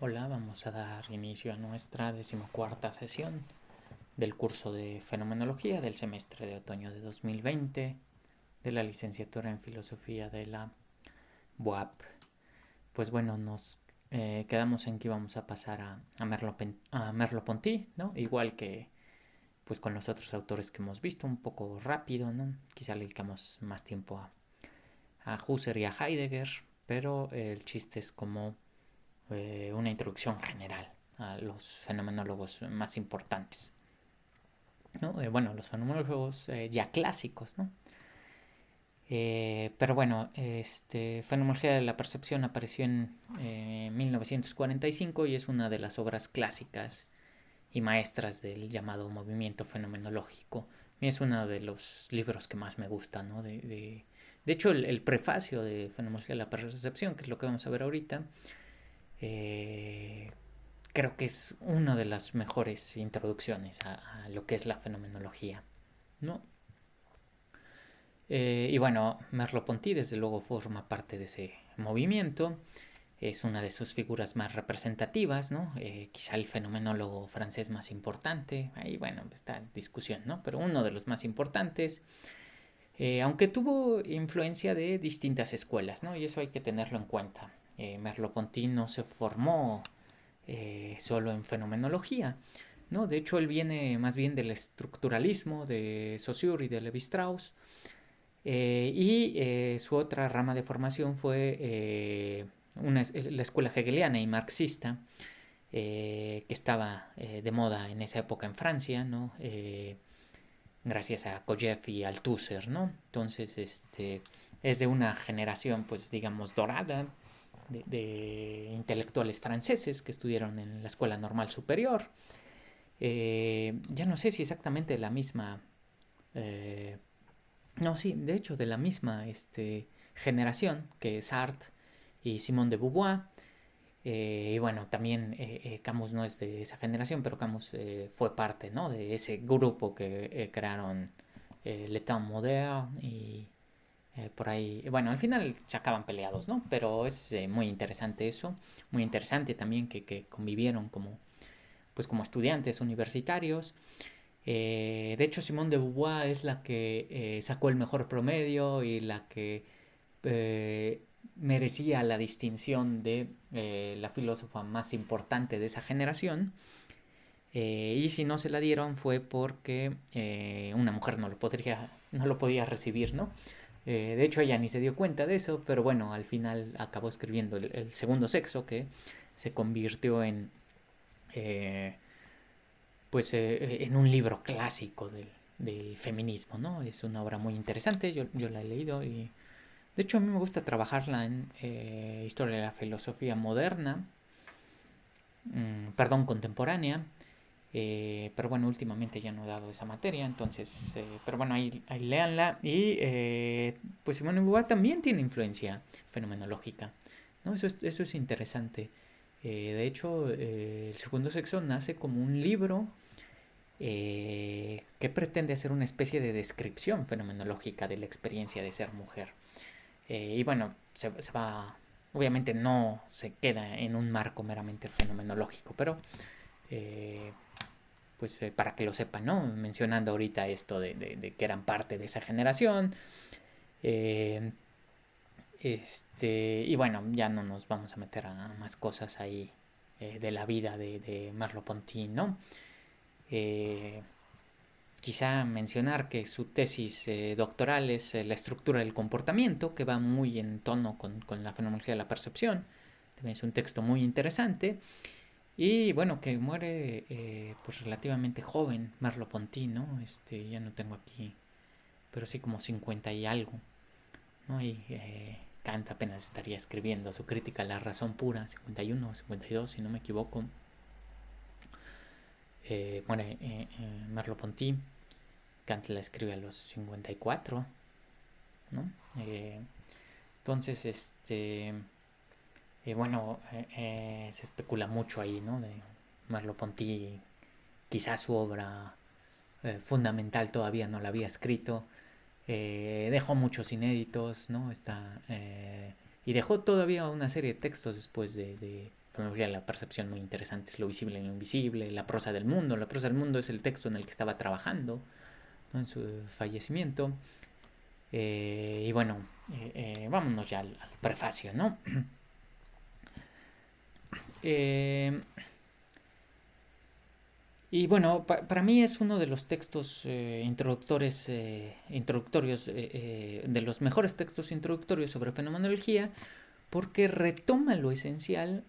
Hola, vamos a dar inicio a nuestra 14ª sesión del curso de Fenomenología del semestre de otoño de 2020 de la licenciatura en Filosofía de la UAP. Pues bueno, nos quedamos en que íbamos a pasar a Merleau-Ponty, ¿no? Igual que pues con los otros autores que hemos visto, un poco rápido, ¿no? Quizá le dedicamos más tiempo a Husserl y a Heidegger, pero el chiste es como una introducción general a los fenomenólogos más importantes, ¿no? Bueno, los fenomenólogos ya clásicos, ¿no? Pero bueno, Fenomenología de la Percepción apareció en 1945 y es una de las obras clásicas y maestras del llamado movimiento fenomenológico. Y es uno de los libros que más me gusta, ¿no? De hecho, el prefacio de Fenomenología de la Percepción, que es lo que vamos a ver ahorita, eh, creo que es una de las mejores introducciones a lo que es la fenomenología, ¿no? Y bueno, Merleau-Ponty desde luego forma parte de ese movimiento, es una de sus figuras más representativas, ¿no? Quizá el fenomenólogo francés más importante, ahí bueno, está en discusión, ¿no? Pero uno de los más importantes, aunque tuvo influencia de distintas escuelas, ¿no? Y eso hay que tenerlo en cuenta. Merleau-Ponty no se formó solo en fenomenología, ¿no? De hecho, él viene más bien del estructuralismo de Saussure y de Levi-Strauss, su otra rama de formación fue la escuela hegeliana y marxista, que estaba de moda en esa época en Francia, ¿no? Gracias a Kojève y Althusser, ¿no? Entonces, es de una generación, pues, digamos, dorada de intelectuales franceses que estudiaron en la Escuela Normal Superior. Ya no sé si exactamente la misma, eh, no, sí, de hecho de la misma generación que Sartre y Simone de Beauvoir. Y bueno, también Camus no es de esa generación, pero Camus fue parte, ¿no? De ese grupo que crearon Le Temps Moderne y por ahí, bueno, al final se acaban peleados, ¿no? Pero es muy interesante eso, muy interesante también que convivieron pues como estudiantes universitarios. De hecho, Simone de Beauvoir es la que sacó el mejor promedio y la que eh, merecía la distinción de la filósofa más importante de esa generación. Y si no se la dieron fue porque una mujer no lo podía recibir, ¿no? De hecho, ella ni se dio cuenta de eso, pero bueno, al final acabó escribiendo el segundo sexo, que se convirtió eh, en un libro clásico del feminismo, ¿no? Es una obra muy interesante, yo la he leído y de hecho a mí me gusta trabajarla en historia de la filosofía moderna, perdón, contemporánea, pero bueno, últimamente ya no he dado esa materia, entonces, pero bueno, ahí léanla y pues Simone de Beauvoir también tiene influencia fenomenológica, ¿no? Eso es interesante. De hecho, el segundo sexo nace como un libro que pretende hacer una especie de descripción fenomenológica de la experiencia de ser mujer. Y bueno, se va, obviamente no se queda en un marco meramente fenomenológico, pero eh, pues para que lo sepan, ¿no? Mencionando ahorita esto de que eran parte de esa generación. Eh, y bueno, ya no nos vamos a meter a más cosas ahí de la vida de Merleau-Ponty, ¿no? Eh, Quizá mencionar que su tesis doctoral es la estructura del comportamiento, que va muy en tono con la fenomenología de la percepción. También es un texto muy interesante. Y bueno, que muere pues relativamente joven, Merleau-Ponty, ¿no? Ya no tengo aquí, pero sí como 50 y algo, ¿no? Y Kant apenas estaría escribiendo su crítica a la razón pura, 51 o 52, si no me equivoco. Muere Merleau-Ponty. Kant la escribe a los 54, ¿no? Entonces, bueno, se especula mucho ahí, ¿no? De Merleau-Ponty, quizás su obra fundamental todavía no la había escrito. Dejó muchos inéditos, ¿no? Está Y dejó todavía una serie de textos después de fenomenología de la percepción muy interesantes, lo visible y lo invisible, la prosa del mundo. La prosa del mundo es el texto en el que estaba trabajando, ¿no?, en su fallecimiento. Y bueno, vámonos ya al prefacio, ¿no? Y bueno, para mí es uno de los textos introductorios, de los mejores textos introductorios sobre fenomenología, porque retoma lo esencial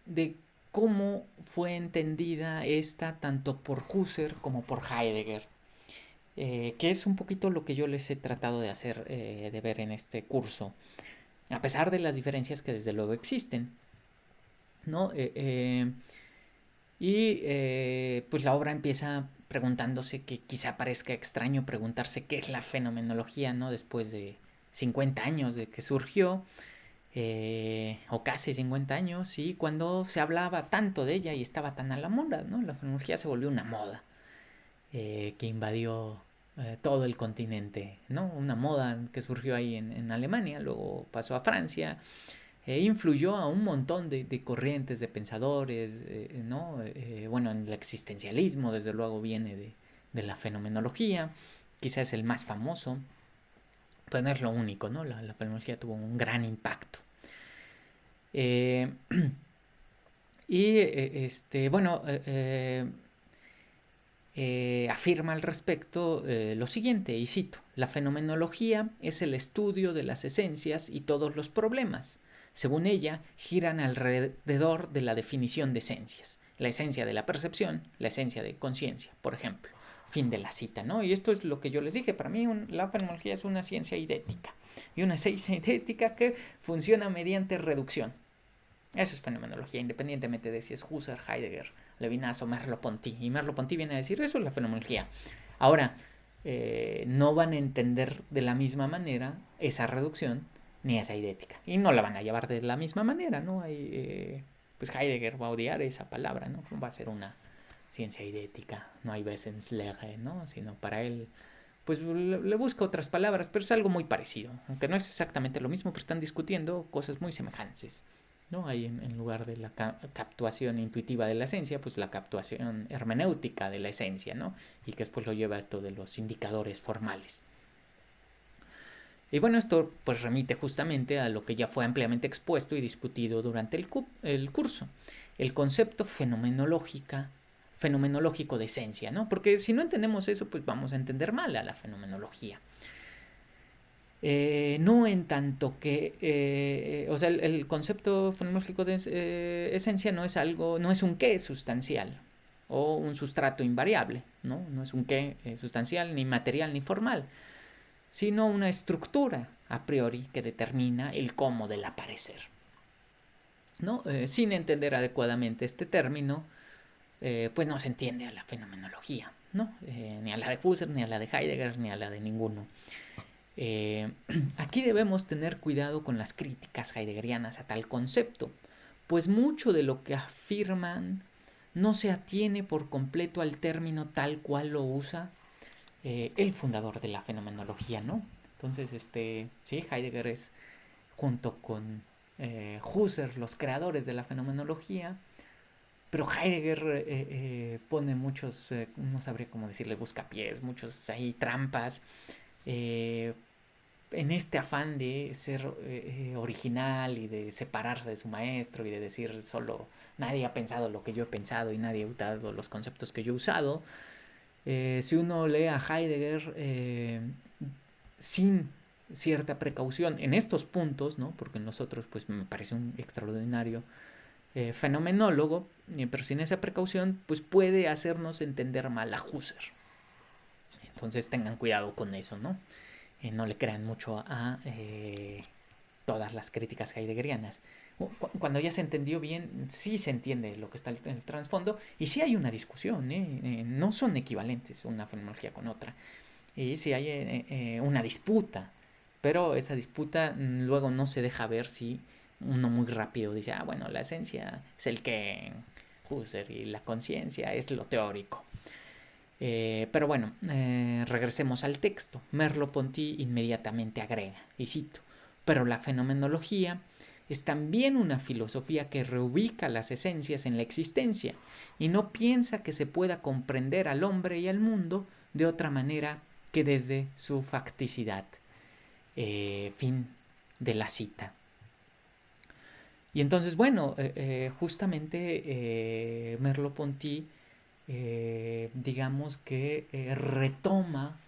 de cómo fue entendida esta tanto por Husserl como por Heidegger, que es un poquito lo que yo les he tratado de hacer, de ver en este curso, a pesar de las diferencias que desde luego existen, ¿no? Pues la obra empieza preguntándose, que quizá parezca extraño preguntarse qué es la fenomenología, ¿no?, después de 50 años de que surgió, o casi 50 años, y cuando se hablaba tanto de ella y estaba tan a la moda, ¿no? La fenomenología se volvió una moda que invadió todo el continente, ¿no? Una moda que surgió ahí en Alemania, luego pasó a Francia, influyó a un montón de corrientes, de pensadores, ¿no? Bueno, en el existencialismo, desde luego, viene de la fenomenología, quizás es el más famoso, pero no es lo único, ¿no? La fenomenología tuvo un gran impacto. Bueno, afirma al respecto lo siguiente, y cito: la fenomenología es el estudio de las esencias y todos los problemas. Según ella, giran alrededor de la definición de esencias, la esencia de la percepción, la esencia de conciencia, por ejemplo. Fin de la cita, ¿no? Y esto es lo que yo les dije. Para mí la fenomenología es una ciencia idética, y una ciencia idética que funciona mediante reducción. Eso es fenomenología, independientemente de si es Husserl, Heidegger, Levinas o Merleau-Ponty. Y Merleau-Ponty viene a decir eso, es la fenomenología. Ahora, no van a entender de la misma manera esa reducción ni esa idética. Y no la van a llevar de la misma manera, ¿no? Pues Heidegger va a odiar esa palabra, ¿no? Va a ser una ciencia idética, no hay Wesenslehre, ¿no? Sino para él, pues le busca otras palabras, pero es algo muy parecido. Aunque no es exactamente lo mismo, pero están discutiendo cosas muy semejantes, ¿no? Hay en lugar de la captación intuitiva de la esencia, pues la captación hermenéutica de la esencia, ¿no? Y que después lo lleva a esto de los indicadores formales. Y bueno, esto pues remite justamente a lo que ya fue ampliamente expuesto y discutido durante el curso, el concepto fenomenológico de esencia, ¿no? Porque si no entendemos eso, pues vamos a entender mal a la fenomenología. No en tanto que, o sea, el concepto fenomenológico de esencia no es algo, no es un qué sustancial o un sustrato invariable, ¿no? No es un qué sustancial, ni material, ni formal, sino una estructura a priori que determina el cómo del aparecer, ¿no? Sin entender adecuadamente este término, pues no se entiende a la fenomenología, ¿no? Ni a la de Husserl, ni a la de Heidegger, ni a la de ninguno. Aquí debemos tener cuidado con las críticas heideggerianas a tal concepto, pues mucho de lo que afirman no se atiene por completo al término tal cual lo usa el fundador de la fenomenología, ¿no? Entonces, sí, Heidegger es, junto con Husserl, los creadores de la fenomenología, pero Heidegger pone muchos, no sabría cómo decirle, buscapiés, muchos ahí trampas, en este afán de ser original y de separarse de su maestro y de decir solo nadie ha pensado lo que yo he pensado y nadie ha usado los conceptos que yo he usado. Si uno lee a Heidegger sin cierta precaución en estos puntos, ¿no? Porque en los otros pues me parece un extraordinario fenomenólogo, pero sin esa precaución pues puede hacernos entender mal a Husserl. Entonces tengan cuidado con eso, ¿no? No le crean mucho a todas las críticas heideggerianas. Cuando ya se entendió bien, sí se entiende lo que está en el trasfondo y sí hay una discusión, no son equivalentes una fenomenología con otra. Y sí hay una disputa, pero esa disputa luego no se deja ver si uno muy rápido dice, bueno, la esencia es el que Husserl y la conciencia es lo teórico. Pero bueno, regresemos al texto. Merleau-Ponty inmediatamente agrega, y cito: Pero la fenomenología es también una filosofía que reubica las esencias en la existencia y no piensa que se pueda comprender al hombre y al mundo de otra manera que desde su facticidad. Fin de la cita. Y entonces, bueno, justamente Merleau-Ponty, digamos que retoma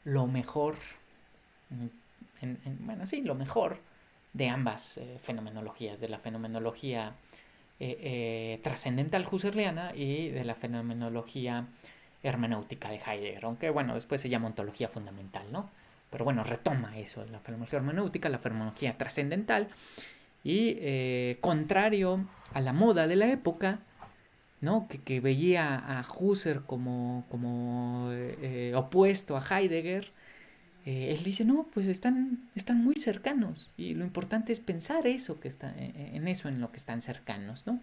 lo mejor, bueno, sí, lo mejor de ambas fenomenologías, de la fenomenología trascendental husserliana y de la fenomenología hermenéutica de Heidegger, aunque bueno, después se llama ontología fundamental, ¿no? Pero bueno, retoma eso, la fenomenología hermenéutica, la fenomenología trascendental, y contrario a la moda de la época, ¿no? Que veía a Husserl como opuesto a Heidegger, él dice, no, pues están muy cercanos y lo importante es pensar eso, que está, en eso en lo que están cercanos, ¿no?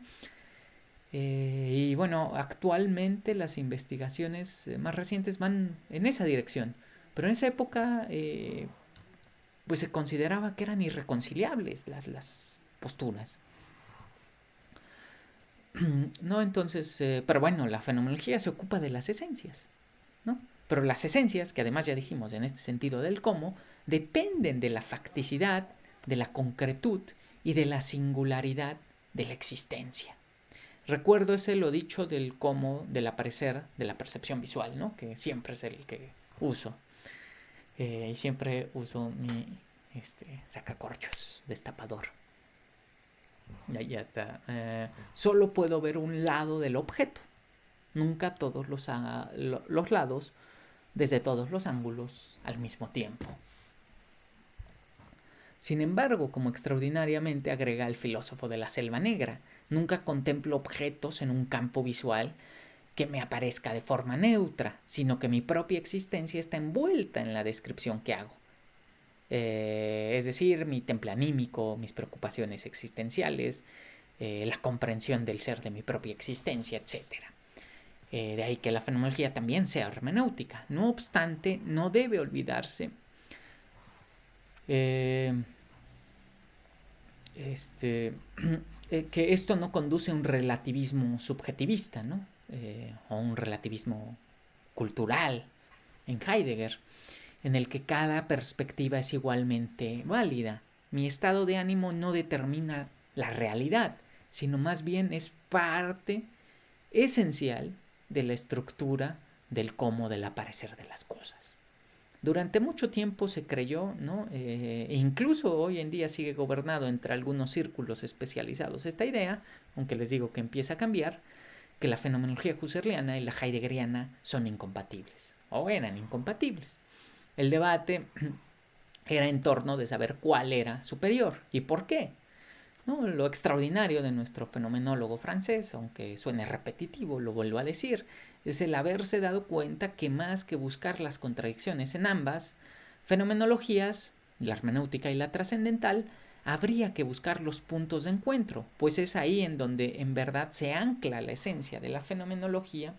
Y bueno, actualmente las investigaciones más recientes van en esa dirección, pero en esa época pues se consideraba que eran irreconciliables las posturas. ¿No? Entonces, pero bueno, la fenomenología se ocupa de las esencias, ¿no? Pero las esencias, que además ya dijimos en este sentido del cómo, dependen de la facticidad, de la concretud y de la singularidad de la existencia. Recuerdo ese lo dicho del cómo, del aparecer, de la percepción visual, ¿no? Que siempre es el que uso. Y siempre uso mi sacacorchos, destapador. Ya está. Solo puedo ver un lado del objeto, nunca todos los lados, desde todos los ángulos al mismo tiempo. Sin embargo, como extraordinariamente agrega el filósofo de la Selva Negra, nunca contemplo objetos en un campo visual que me aparezca de forma neutra, sino que mi propia existencia está envuelta en la descripción que hago. Es decir, mi temple anímico, mis preocupaciones existenciales, la comprensión del ser de mi propia existencia, etc. De ahí que la fenomenología también sea hermenéutica. No obstante, no debe olvidarse que esto no conduce a un relativismo subjetivista, ¿no? O un relativismo cultural en Heidegger, en el que cada perspectiva es igualmente válida. Mi estado de ánimo no determina la realidad, sino más bien es parte esencial de la estructura del cómo del aparecer de las cosas. Durante mucho tiempo se creyó, ¿no? Incluso hoy en día sigue gobernado entre algunos círculos especializados esta idea, aunque les digo que empieza a cambiar, que la fenomenología husserliana y la heideggeriana son incompatibles, o eran incompatibles. El debate era en torno de saber cuál era superior y por qué. ¿No? Lo extraordinario de nuestro fenomenólogo francés, aunque suene repetitivo, lo vuelvo a decir, es el haberse dado cuenta que más que buscar las contradicciones en ambas fenomenologías, la hermenéutica y la trascendental, habría que buscar los puntos de encuentro, pues es ahí en donde en verdad se ancla la esencia de la fenomenología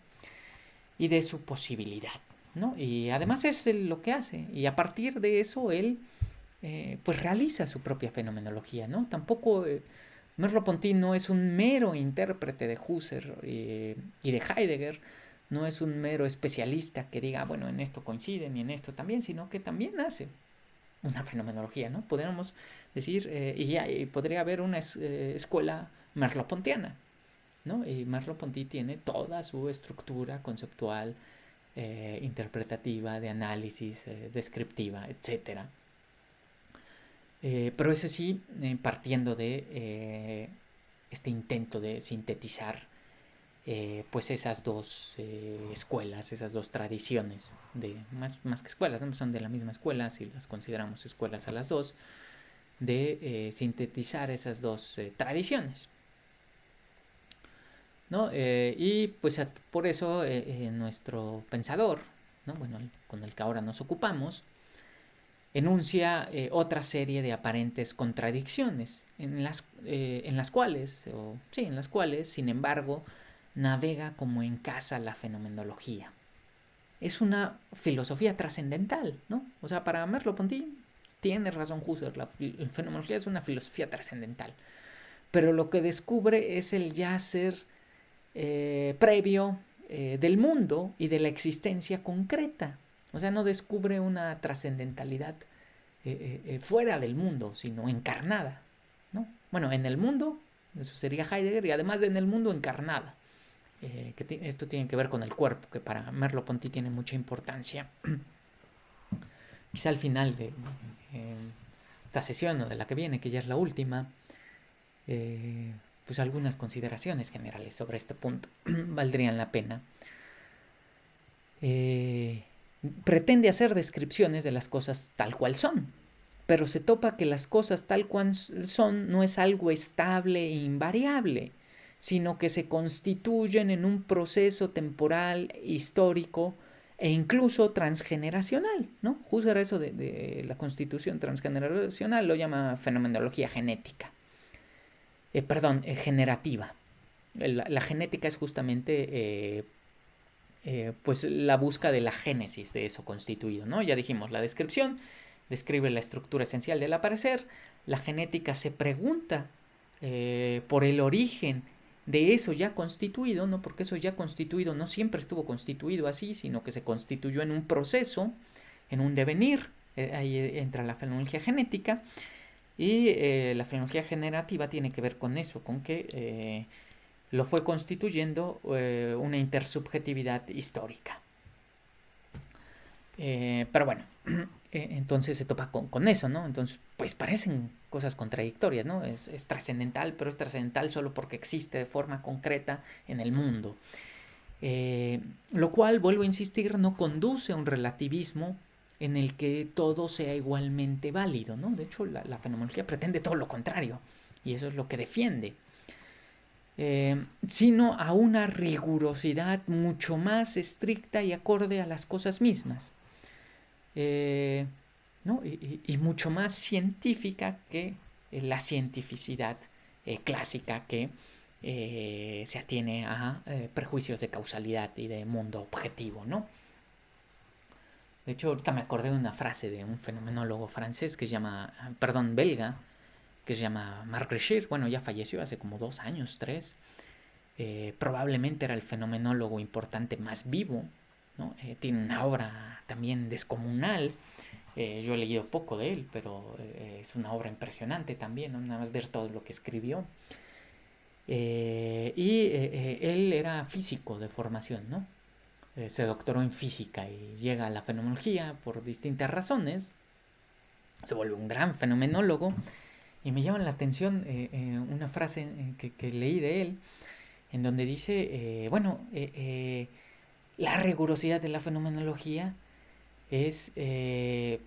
y de su posibilidad, ¿no? Y además es lo que hace, y a partir de eso él pues realiza su propia fenomenología, ¿no? Tampoco Merleau-Ponty no es un mero intérprete de Husserl y de Heidegger, no es un mero especialista que diga, bueno, en esto coinciden y en esto también, sino que también hace una fenomenología, ¿no? Podríamos decir, y podría haber una escuela merleau-pontiana, ¿no? Y Merleau-Ponty tiene toda su estructura conceptual, interpretativa, de análisis, descriptiva, etcétera. Pero eso sí, partiendo de este intento de sintetizar pues esas dos escuelas, esas dos tradiciones, de más que escuelas, ¿no? Son de la misma escuela, si las consideramos escuelas a las dos, de sintetizar esas dos tradiciones, ¿no? Y pues por eso nuestro pensador, ¿no? Bueno, con el que ahora nos ocupamos, enuncia otra serie de aparentes contradicciones en las cuales, sin embargo, navega como en casa la fenomenología. Es una filosofía trascendental, ¿no? O sea, para Merleau-Ponty Tiene razón Husserl, la fenomenología es una filosofía trascendental. Pero lo que descubre es el ya ser previo del mundo y de la existencia concreta. O sea, no descubre una trascendentalidad fuera del mundo, sino encarnada, ¿no? Bueno, en el mundo, eso sería Heidegger, y además de en el mundo encarnada. Esto tiene que ver con el cuerpo, que para Merleau-Ponty tiene mucha importancia. Quizá al final de esta sesión o de la que viene, que ya es la última, pues algunas consideraciones generales sobre este punto valdrían la pena. Pretende hacer descripciones de las cosas tal cual son, pero se topa que las cosas tal cual son no es algo estable e invariable, sino que se constituyen en un proceso temporal, histórico e incluso transgeneracional, ¿no? Husserl eso de la constitución transgeneracional lo llama fenomenología genética. Generativa. La genética es justamente pues la busca de la génesis de eso constituido, ¿no? Ya dijimos, la descripción describe la estructura esencial del aparecer, la genética se pregunta por el origen de eso ya constituido, ¿no? Porque eso ya constituido no siempre estuvo constituido así, sino que se constituyó en un proceso, en un devenir, ahí entra la fenomenología genética, y la fenomenología generativa tiene que ver con eso, con que lo fue constituyendo una intersubjetividad histórica. Pero bueno, entonces se topa con eso, ¿no? Entonces, pues parecen cosas contradictorias, ¿no? Es trascendental, pero es trascendental solo porque existe de forma concreta en el mundo. Lo cual, vuelvo a insistir, no conduce a un relativismo en el que todo sea igualmente válido, ¿no? De hecho, la fenomenología pretende todo lo contrario, y eso es lo que defiende. Sino a una rigurosidad mucho más estricta y acorde a las cosas mismas, ¿no? Y mucho más científica que la cientificidad clásica que se atiene a prejuicios de causalidad y de mundo objetivo, ¿no? De hecho, ahorita me acordé de una frase de un fenomenólogo francés que se llama, belga, que se llama Marc Richir. Bueno, ya falleció hace como 2 años, 3. Probablemente era el fenomenólogo importante más vivo, ¿no? Tiene una obra también descomunal. Yo he leído poco de él, pero es una obra impresionante también, ¿no? Nada más ver todo lo que escribió. Él era físico de formación, ¿no? Se doctoró en física y llega a la fenomenología por distintas razones. Se vuelve un gran fenomenólogo. Y me llama la atención una frase que leí de él, en donde dice, la rigurosidad de la fenomenología es de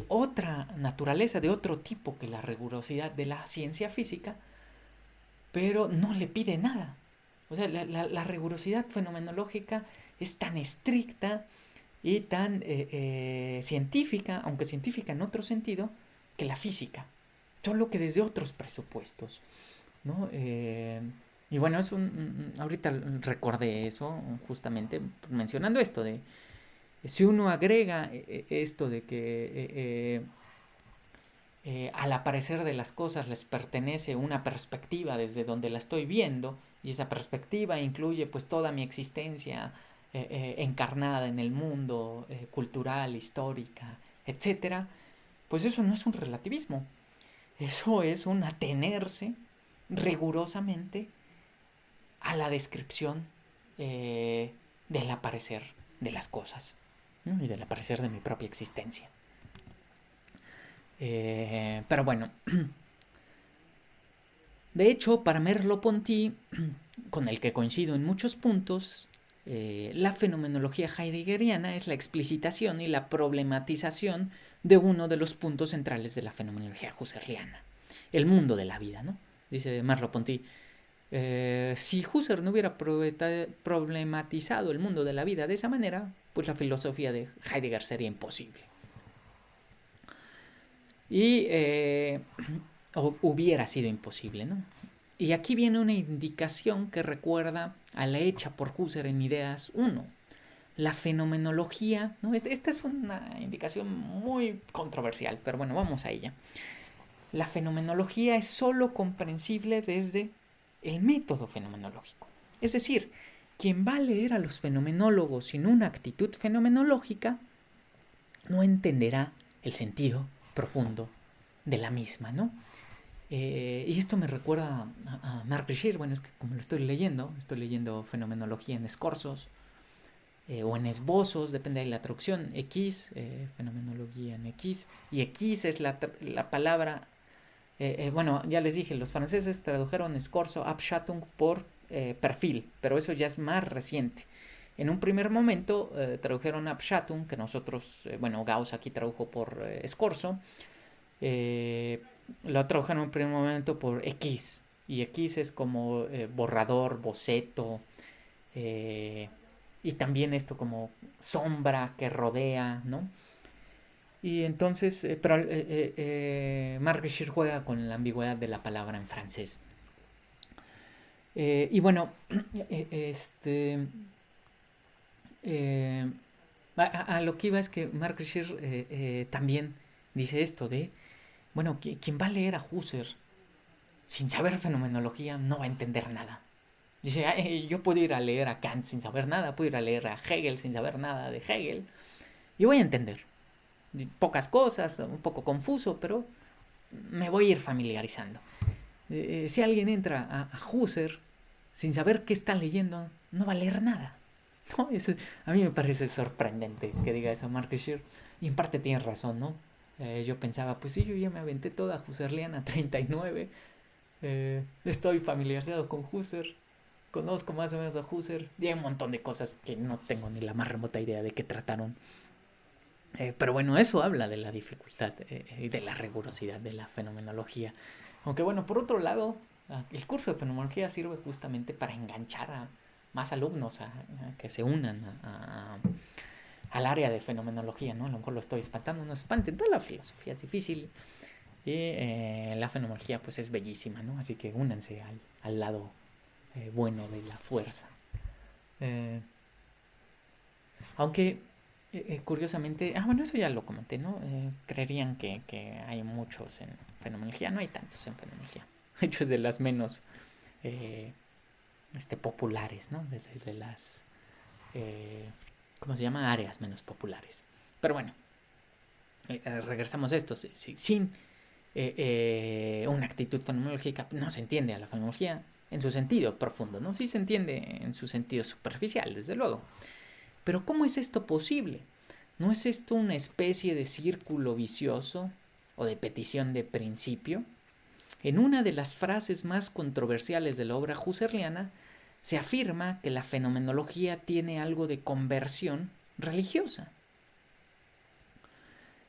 otra naturaleza, de otro tipo que la rigurosidad de la ciencia física, pero no le pide nada. O sea, la rigurosidad fenomenológica es tan estricta y tan científica, aunque científica en otro sentido, que la física, solo que desde otros presupuestos, ¿no? Y bueno, ahorita recordé eso justamente mencionando esto de si uno agrega esto de que al aparecer de las cosas les pertenece una perspectiva desde donde la estoy viendo, y esa perspectiva incluye pues toda mi existencia encarnada en el mundo cultural, histórica, etcétera, pues eso no es un relativismo, eso es un atenerse rigurosamente a la descripción del aparecer de las cosas, ¿no? Y del aparecer de mi propia existencia. Pero bueno, de hecho, para Merleau-Ponty, con el que coincido en muchos puntos, la fenomenología heideggeriana es la explicitación y la problematización de uno de los puntos centrales de la fenomenología husserliana, el mundo de la vida, ¿no? Dice Merleau-Ponty, si Husserl no hubiera problematizado el mundo de la vida de esa manera, pues la filosofía de Heidegger sería imposible. Y hubiera sido imposible, ¿no? Y aquí viene una indicación que recuerda a la hecha por Husserl en Ideas 1. la fenomenología, ¿no? Esta es una indicación muy controversial, pero bueno, vamos a ella. La fenomenología es sólo comprensible desde el método fenomenológico. Es decir, quien va a leer a los fenomenólogos sin una actitud fenomenológica no entenderá el sentido profundo de la misma, ¿no? Y esto me recuerda a Mark Richir. Bueno, es que como lo estoy leyendo Fenomenología en Escorzos, o en esbozos, depende de la traducción, X, Fenomenología en X, y X es la palabra, bueno, ya les dije, los franceses tradujeron Escorzo, Abschattung por perfil, pero eso ya es más reciente. En un primer momento tradujeron Abschattung, que nosotros, bueno, Gauss aquí tradujo por Escorzo, lo tradujeron en un primer momento por X, y X es como borrador, boceto, eh, y también esto como sombra que rodea, ¿no? Y entonces, pero Mark Richir juega con la ambigüedad de la palabra en francés. Y bueno, este, eh, a lo que iba es que Mark Richir también dice esto de, bueno, quien va a leer a Husserl sin saber fenomenología no va a entender nada. Dice, yo puedo ir a leer a Kant sin saber nada, puedo ir a leer a Hegel sin saber nada de Hegel, y voy a entender pocas cosas, un poco confuso, pero me voy a ir familiarizando. Si alguien entra a Husserl sin saber qué está leyendo, no va a leer nada. ¿No? Eso, a mí me parece sorprendente que diga eso Mark Scheer, y en parte tiene razón, ¿no? Yo pensaba, pues sí, yo ya me aventé toda Husserliana 39, estoy familiarizado con Husserl, conozco más o menos a Husserl, y hay un montón de cosas que no tengo ni la más remota idea de qué trataron. Pero bueno, eso habla de la dificultad y de la rigurosidad de la fenomenología. Aunque bueno, por otro lado, el curso de fenomenología sirve justamente para enganchar a más alumnos a que se unan al área de fenomenología, ¿no? A lo mejor lo estoy espantando, no se espanten, toda la filosofía es difícil y la fenomenología pues es bellísima, ¿no? Así que únanse al lado bueno de la fuerza. Aunque curiosamente, bueno, eso ya lo comenté, ¿no? Creerían que hay muchos en fenomenología, no hay tantos en fenomenología. De hecho, es de las menos eh, populares, ¿no? De las, eh, ¿cómo se llama? Áreas menos populares. Pero bueno, regresamos a esto. Sin una actitud fenomenológica no se entiende a la fenomenología en su sentido profundo, ¿no? Sí se entiende en su sentido superficial, desde luego. Pero ¿cómo es esto posible? ¿No es esto una especie de círculo vicioso o de petición de principio? En una de las frases más controversiales de la obra husserliana se afirma que la fenomenología tiene algo de conversión religiosa,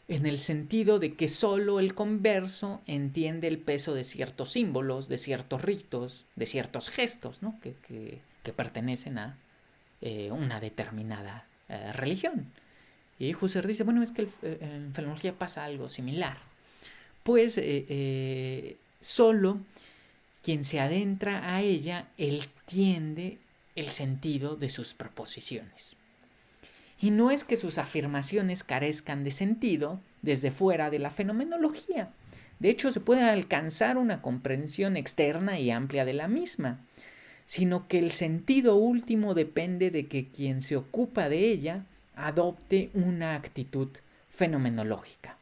en el sentido de que solo el converso entiende el peso de ciertos símbolos, de ciertos ritos, de ciertos gestos, ¿no? que pertenecen a una determinada religión. Y Husserl dice, bueno, es que en fenomenología pasa algo similar. Pues solo quien se adentra a ella entiende el sentido de sus proposiciones. Y no es que sus afirmaciones carezcan de sentido desde fuera de la fenomenología. De hecho, se puede alcanzar una comprensión externa y amplia de la misma, sino que el sentido último depende de que quien se ocupa de ella adopte una actitud fenomenológica,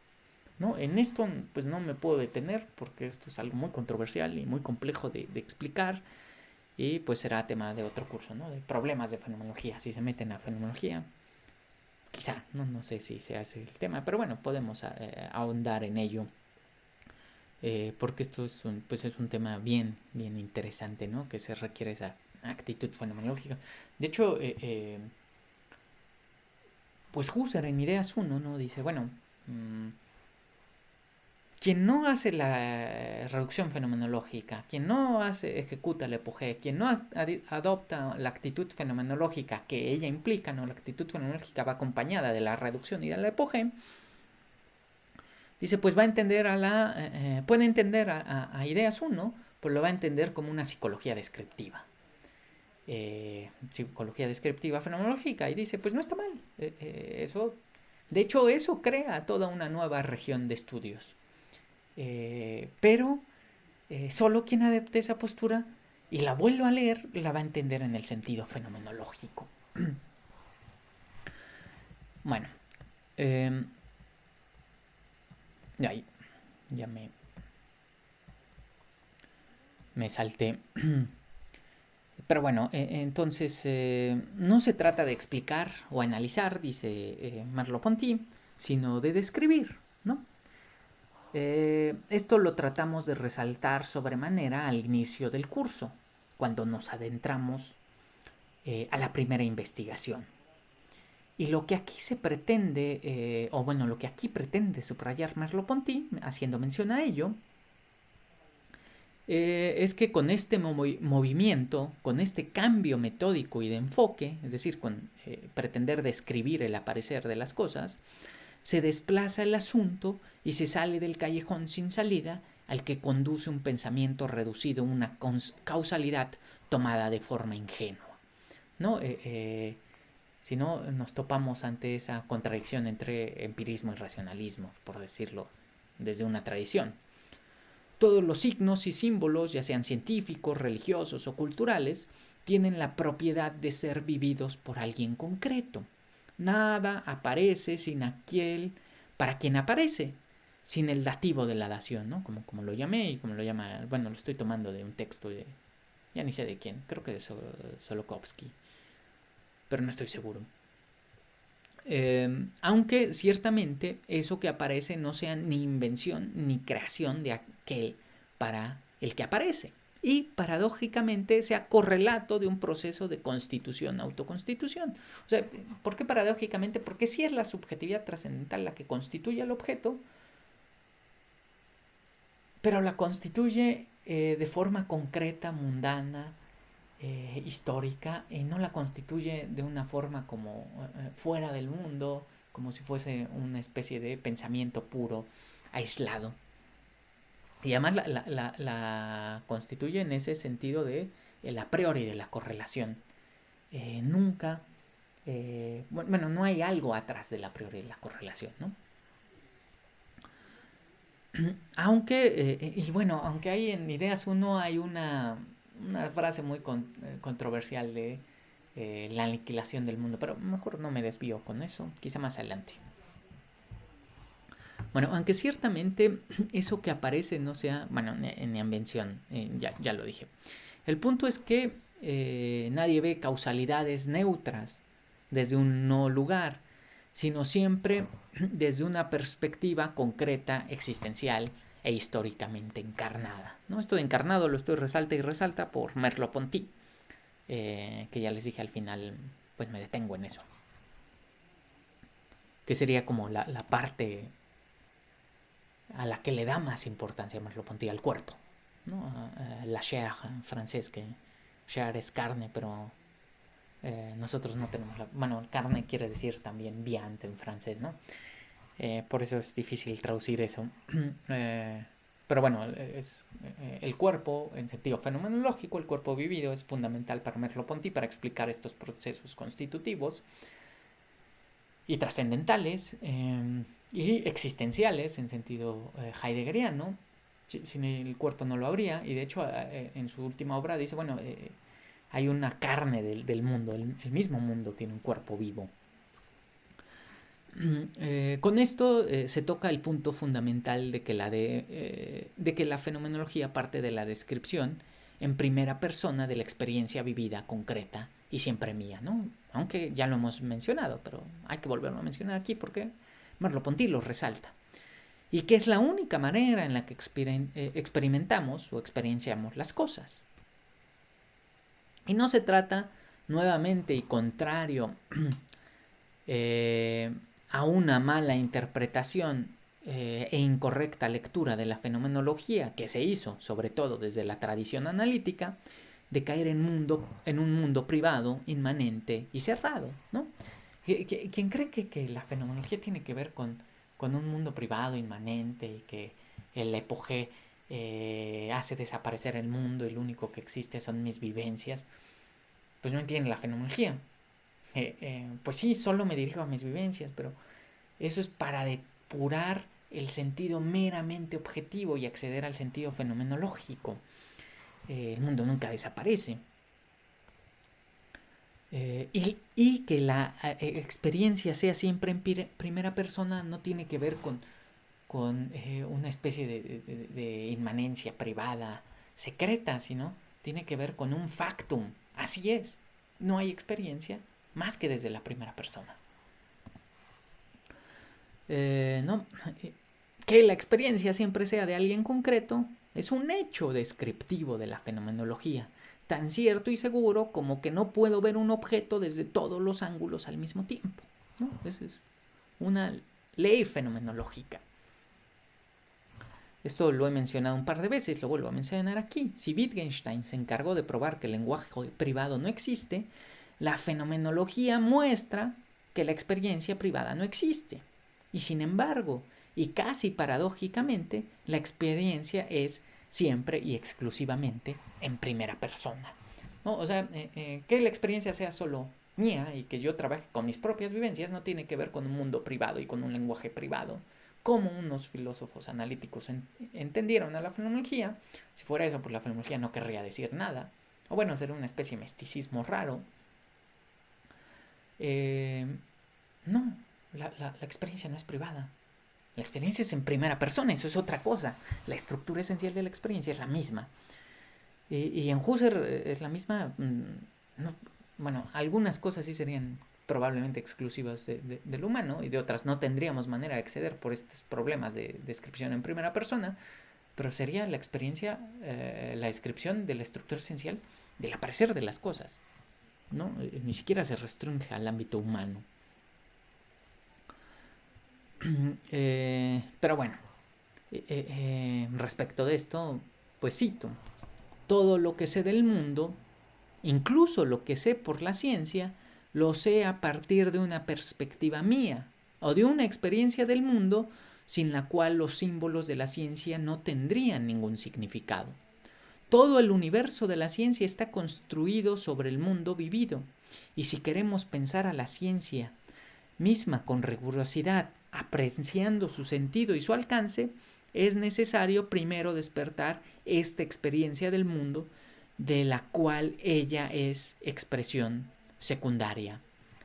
¿no? En esto pues no me puedo detener porque esto es algo muy controversial y muy complejo de explicar, y pues será tema de otro curso, ¿no? De problemas de fenomenología, si se meten a fenomenología. Quizá, no sé si se hace el tema, pero bueno, podemos ahondar en ello. Porque esto es un tema bien interesante, ¿no? Que se requiere esa actitud fenomenológica. De hecho, pues Husserl en Ideas 1, ¿no? Dice, bueno, quien no hace la reducción fenomenológica, quien no ejecuta la epogea, quien no adopta la actitud fenomenológica que ella implica, ¿no? La actitud fenomenológica va acompañada de la reducción y de la epogea. Dice, pues va a entender puede entender a Ideas 1, pues lo va a entender como una psicología descriptiva. psicología descriptiva fenomenológica, y dice, pues no está mal. Eso, de hecho, eso crea toda una nueva región de estudios. Pero solo quien adopte esa postura y la vuelva a leer, la va a entender en el sentido fenomenológico. Bueno, ahí ya me salté. Pero bueno, entonces no se trata de explicar o analizar, dice Merleau-Ponty, sino de describir, ¿no? Esto lo tratamos de resaltar sobremanera al inicio del curso, cuando nos adentramos a la primera investigación. Y lo que aquí se pretende, o bueno, lo que aquí pretende subrayar Merleau-Ponty, haciendo mención a ello, es que con este movimiento, con este cambio metódico y de enfoque, es decir, con pretender describir el aparecer de las cosas, se desplaza el asunto y se sale del callejón sin salida al que conduce un pensamiento reducido a una causalidad tomada de forma ingenua, ¿no? Si no, nos topamos ante esa contradicción entre empirismo y racionalismo, por decirlo desde una tradición. Todos los signos y símbolos, ya sean científicos, religiosos o culturales, tienen la propiedad de ser vividos por alguien concreto. Nada aparece sin aquel para quien aparece, sin el dativo de la dación, ¿no? Como lo llamé y como lo llama, bueno, lo estoy tomando de un texto de, ya ni sé de quién, creo que de Solokovsky, pero no estoy seguro. Aunque ciertamente eso que aparece no sea ni invención ni creación de aquel para el que aparece, y paradójicamente sea correlato de un proceso de constitución-autoconstitución. O sea, ¿por qué paradójicamente? Porque sí es la subjetividad trascendental la que constituye al objeto, pero la constituye de forma concreta, mundana, histórica, y no la constituye de una forma como fuera del mundo, como si fuese una especie de pensamiento puro, aislado. Y además la constituye en ese sentido de el a priori de la correlación. Nunca, bueno, no hay algo atrás del a priori de la correlación, ¿no? Aunque, y bueno, aunque hay en Ideas 1 hay una frase muy controversial de la aniquilación del mundo, pero mejor no me desvío con eso, quizá más adelante. Bueno, aunque ciertamente eso que aparece no sea, bueno, en invención, ya lo dije. El punto es que nadie ve causalidades neutras desde un no lugar, sino siempre desde una perspectiva concreta, existencial e históricamente encarnada, ¿no? Esto de encarnado lo estoy resalta y resalta por Merleau-Ponty, que ya les dije al final, pues me detengo en eso, que sería como la parte a la que le da más importancia Merleau-Ponty, al cuerpo, ¿no? La chair en francés, que chair es carne, pero nosotros no tenemos bueno, carne quiere decir también viande en francés, ¿no? Por eso es difícil traducir eso. Pero bueno, es el cuerpo en sentido fenomenológico, el cuerpo vivido es fundamental para Merleau-Ponty para explicar estos procesos constitutivos y trascendentales y existenciales en sentido heideggeriano. Sin el cuerpo no lo habría, y de hecho en su última obra dice, bueno, hay una carne del mundo, el mismo mundo tiene un cuerpo vivo. Con esto se toca el punto fundamental de que la fenomenología parte de la descripción en primera persona de la experiencia vivida, concreta y siempre mía, ¿no? Aunque ya lo hemos mencionado, pero hay que volverlo a mencionar aquí porque Merleau-Ponty lo resalta. Y que es la única manera en la que experimentamos o experienciamos las cosas. Y no se trata, nuevamente y contrario a una mala interpretación e incorrecta lectura de la fenomenología que se hizo, sobre todo desde la tradición analítica, de caer en un mundo privado, inmanente y cerrado, ¿no? ¿Quién cree que la fenomenología tiene que ver con un mundo privado, inmanente, y que el epogé hace desaparecer el mundo y lo único que existe son mis vivencias? pues no entiende la fenomenología. Pues sí, solo me dirijo a mis vivencias, pero eso es para depurar el sentido meramente objetivo y acceder al sentido fenomenológico. El mundo nunca desaparece. Y que la experiencia sea siempre en primera persona no tiene que ver con una especie de inmanencia privada, secreta, sino tiene que ver con un factum. Así es, no hay experiencia más que desde la primera persona. No, que la experiencia siempre sea de alguien concreto es un hecho descriptivo de la fenomenología, tan cierto y seguro como que no puedo ver un objeto desde todos los ángulos al mismo tiempo, ¿no? Esa es una ley fenomenológica. Esto lo he mencionado un par de veces, lo vuelvo a mencionar aquí. Si Wittgenstein se encargó de probar que el lenguaje privado no existe, la fenomenología muestra que la experiencia privada no existe. Y sin embargo, y casi paradójicamente, la experiencia es siempre y exclusivamente en primera persona, ¿no? O sea, que la experiencia sea solo mía y que yo trabaje con mis propias vivencias no tiene que ver con un mundo privado y con un lenguaje privado, como unos filósofos analíticos entendieron a la fenomenología. Si fuera eso, pues la fenomenología no querría decir nada, o bueno, sería una especie de misticismo raro. No, la experiencia no es privada. La experiencia es en primera persona, eso es otra cosa. La estructura esencial de la experiencia es la misma. Y en Husserl es la misma. No, bueno, algunas cosas sí serían probablemente exclusivas del humano y de otras no tendríamos manera de acceder por estos problemas de descripción en primera persona, pero sería la experiencia, la descripción de la estructura esencial del aparecer de las cosas, ¿no? Ni siquiera se restringe al ámbito humano. Pero bueno, respecto de esto, pues cito, todo lo que sé del mundo, incluso lo que sé por la ciencia, lo sé a partir de una perspectiva mía o de una experiencia del mundo sin la cual los símbolos de la ciencia no tendrían ningún significado. Todo el universo de la ciencia está construido sobre el mundo vivido, y si queremos pensar a la ciencia misma con rigurosidad, apreciando su sentido y su alcance, es necesario primero despertar esta experiencia del mundo de la cual ella es expresión secundaria.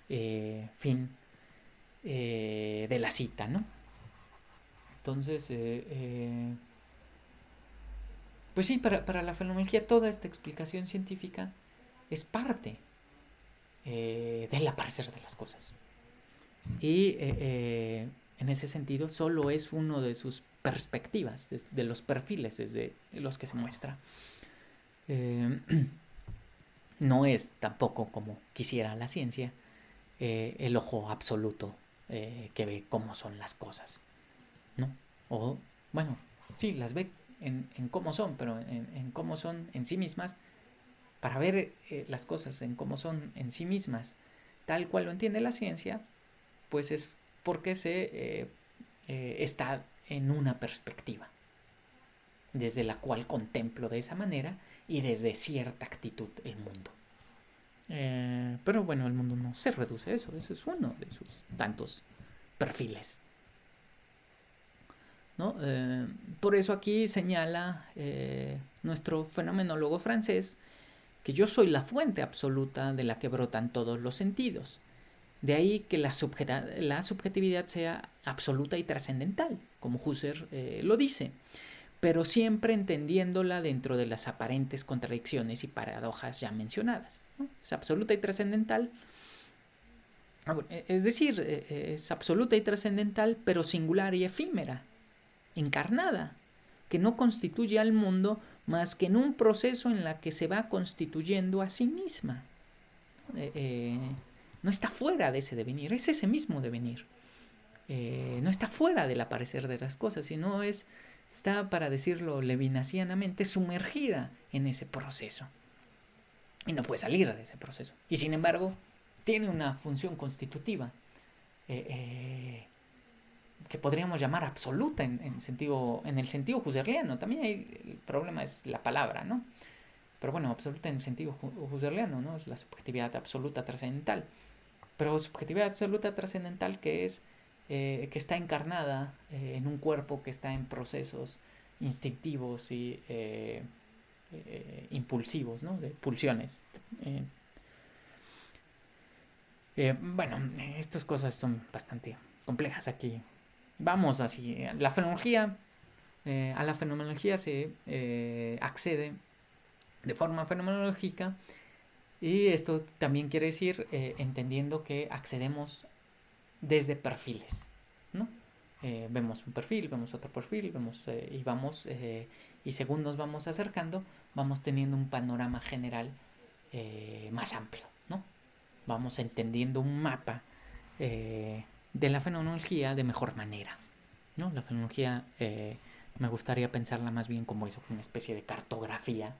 Fin de la cita, ¿no? Entonces, pues sí, para la fenomenología toda esta explicación científica es parte del aparecer de las cosas. Y en ese sentido solo es uno de sus perspectivas, de los perfiles desde los que se muestra. No es tampoco, como quisiera la ciencia, el ojo absoluto que ve cómo son las cosas, ¿no? O, bueno, sí, las ve en cómo son, pero en cómo son en sí mismas, para ver las cosas en cómo son en sí mismas, tal cual lo entiende la ciencia, pues es porque se está en una perspectiva, desde la cual contemplo de esa manera y desde cierta actitud el mundo. Pero bueno, el mundo no se reduce a eso, eso es uno de sus tantos perfiles, ¿no? Por eso aquí señala nuestro fenomenólogo francés que yo soy la fuente absoluta de la que brotan todos los sentidos. De ahí que la subjetividad sea absoluta y trascendental, como Husserl lo dice, pero siempre entendiéndola dentro de las aparentes contradicciones y paradojas ya mencionadas, ¿no? Es absoluta y trascendental, es decir, es absoluta y trascendental, pero singular y efímera, encarnada, que no constituye al mundo más que en un proceso en la que se va constituyendo a sí misma. No está fuera de ese devenir, es ese mismo devenir. No está fuera del aparecer de las cosas, sino está, para decirlo levinasianamente, sumergida en ese proceso. Y no puede salir de ese proceso. Y sin embargo, tiene una función constitutiva que podríamos llamar absoluta en el sentido husserliano. También hay, el problema es la palabra, ¿no? pero bueno, absoluta en el sentido husserliano, ¿no? Es la subjetividad absoluta trascendental. Pero subjetividad absoluta trascendental que está encarnada en un cuerpo que está en procesos instintivos y impulsivos, ¿no? De pulsiones. Eh, bueno, estas cosas son bastante complejas aquí. Vamos así. A la fenomenología se accede de forma fenomenológica, y esto también quiere decir entendiendo que accedemos desde perfiles, ¿no? Vemos un perfil, vemos otro perfil, y vamos, y según nos vamos acercando, vamos teniendo un panorama general más amplio, ¿no? Vamos entendiendo un mapa de la fenomenología de mejor manera, ¿no? La fenomenología me gustaría pensarla más bien como eso, una especie de cartografía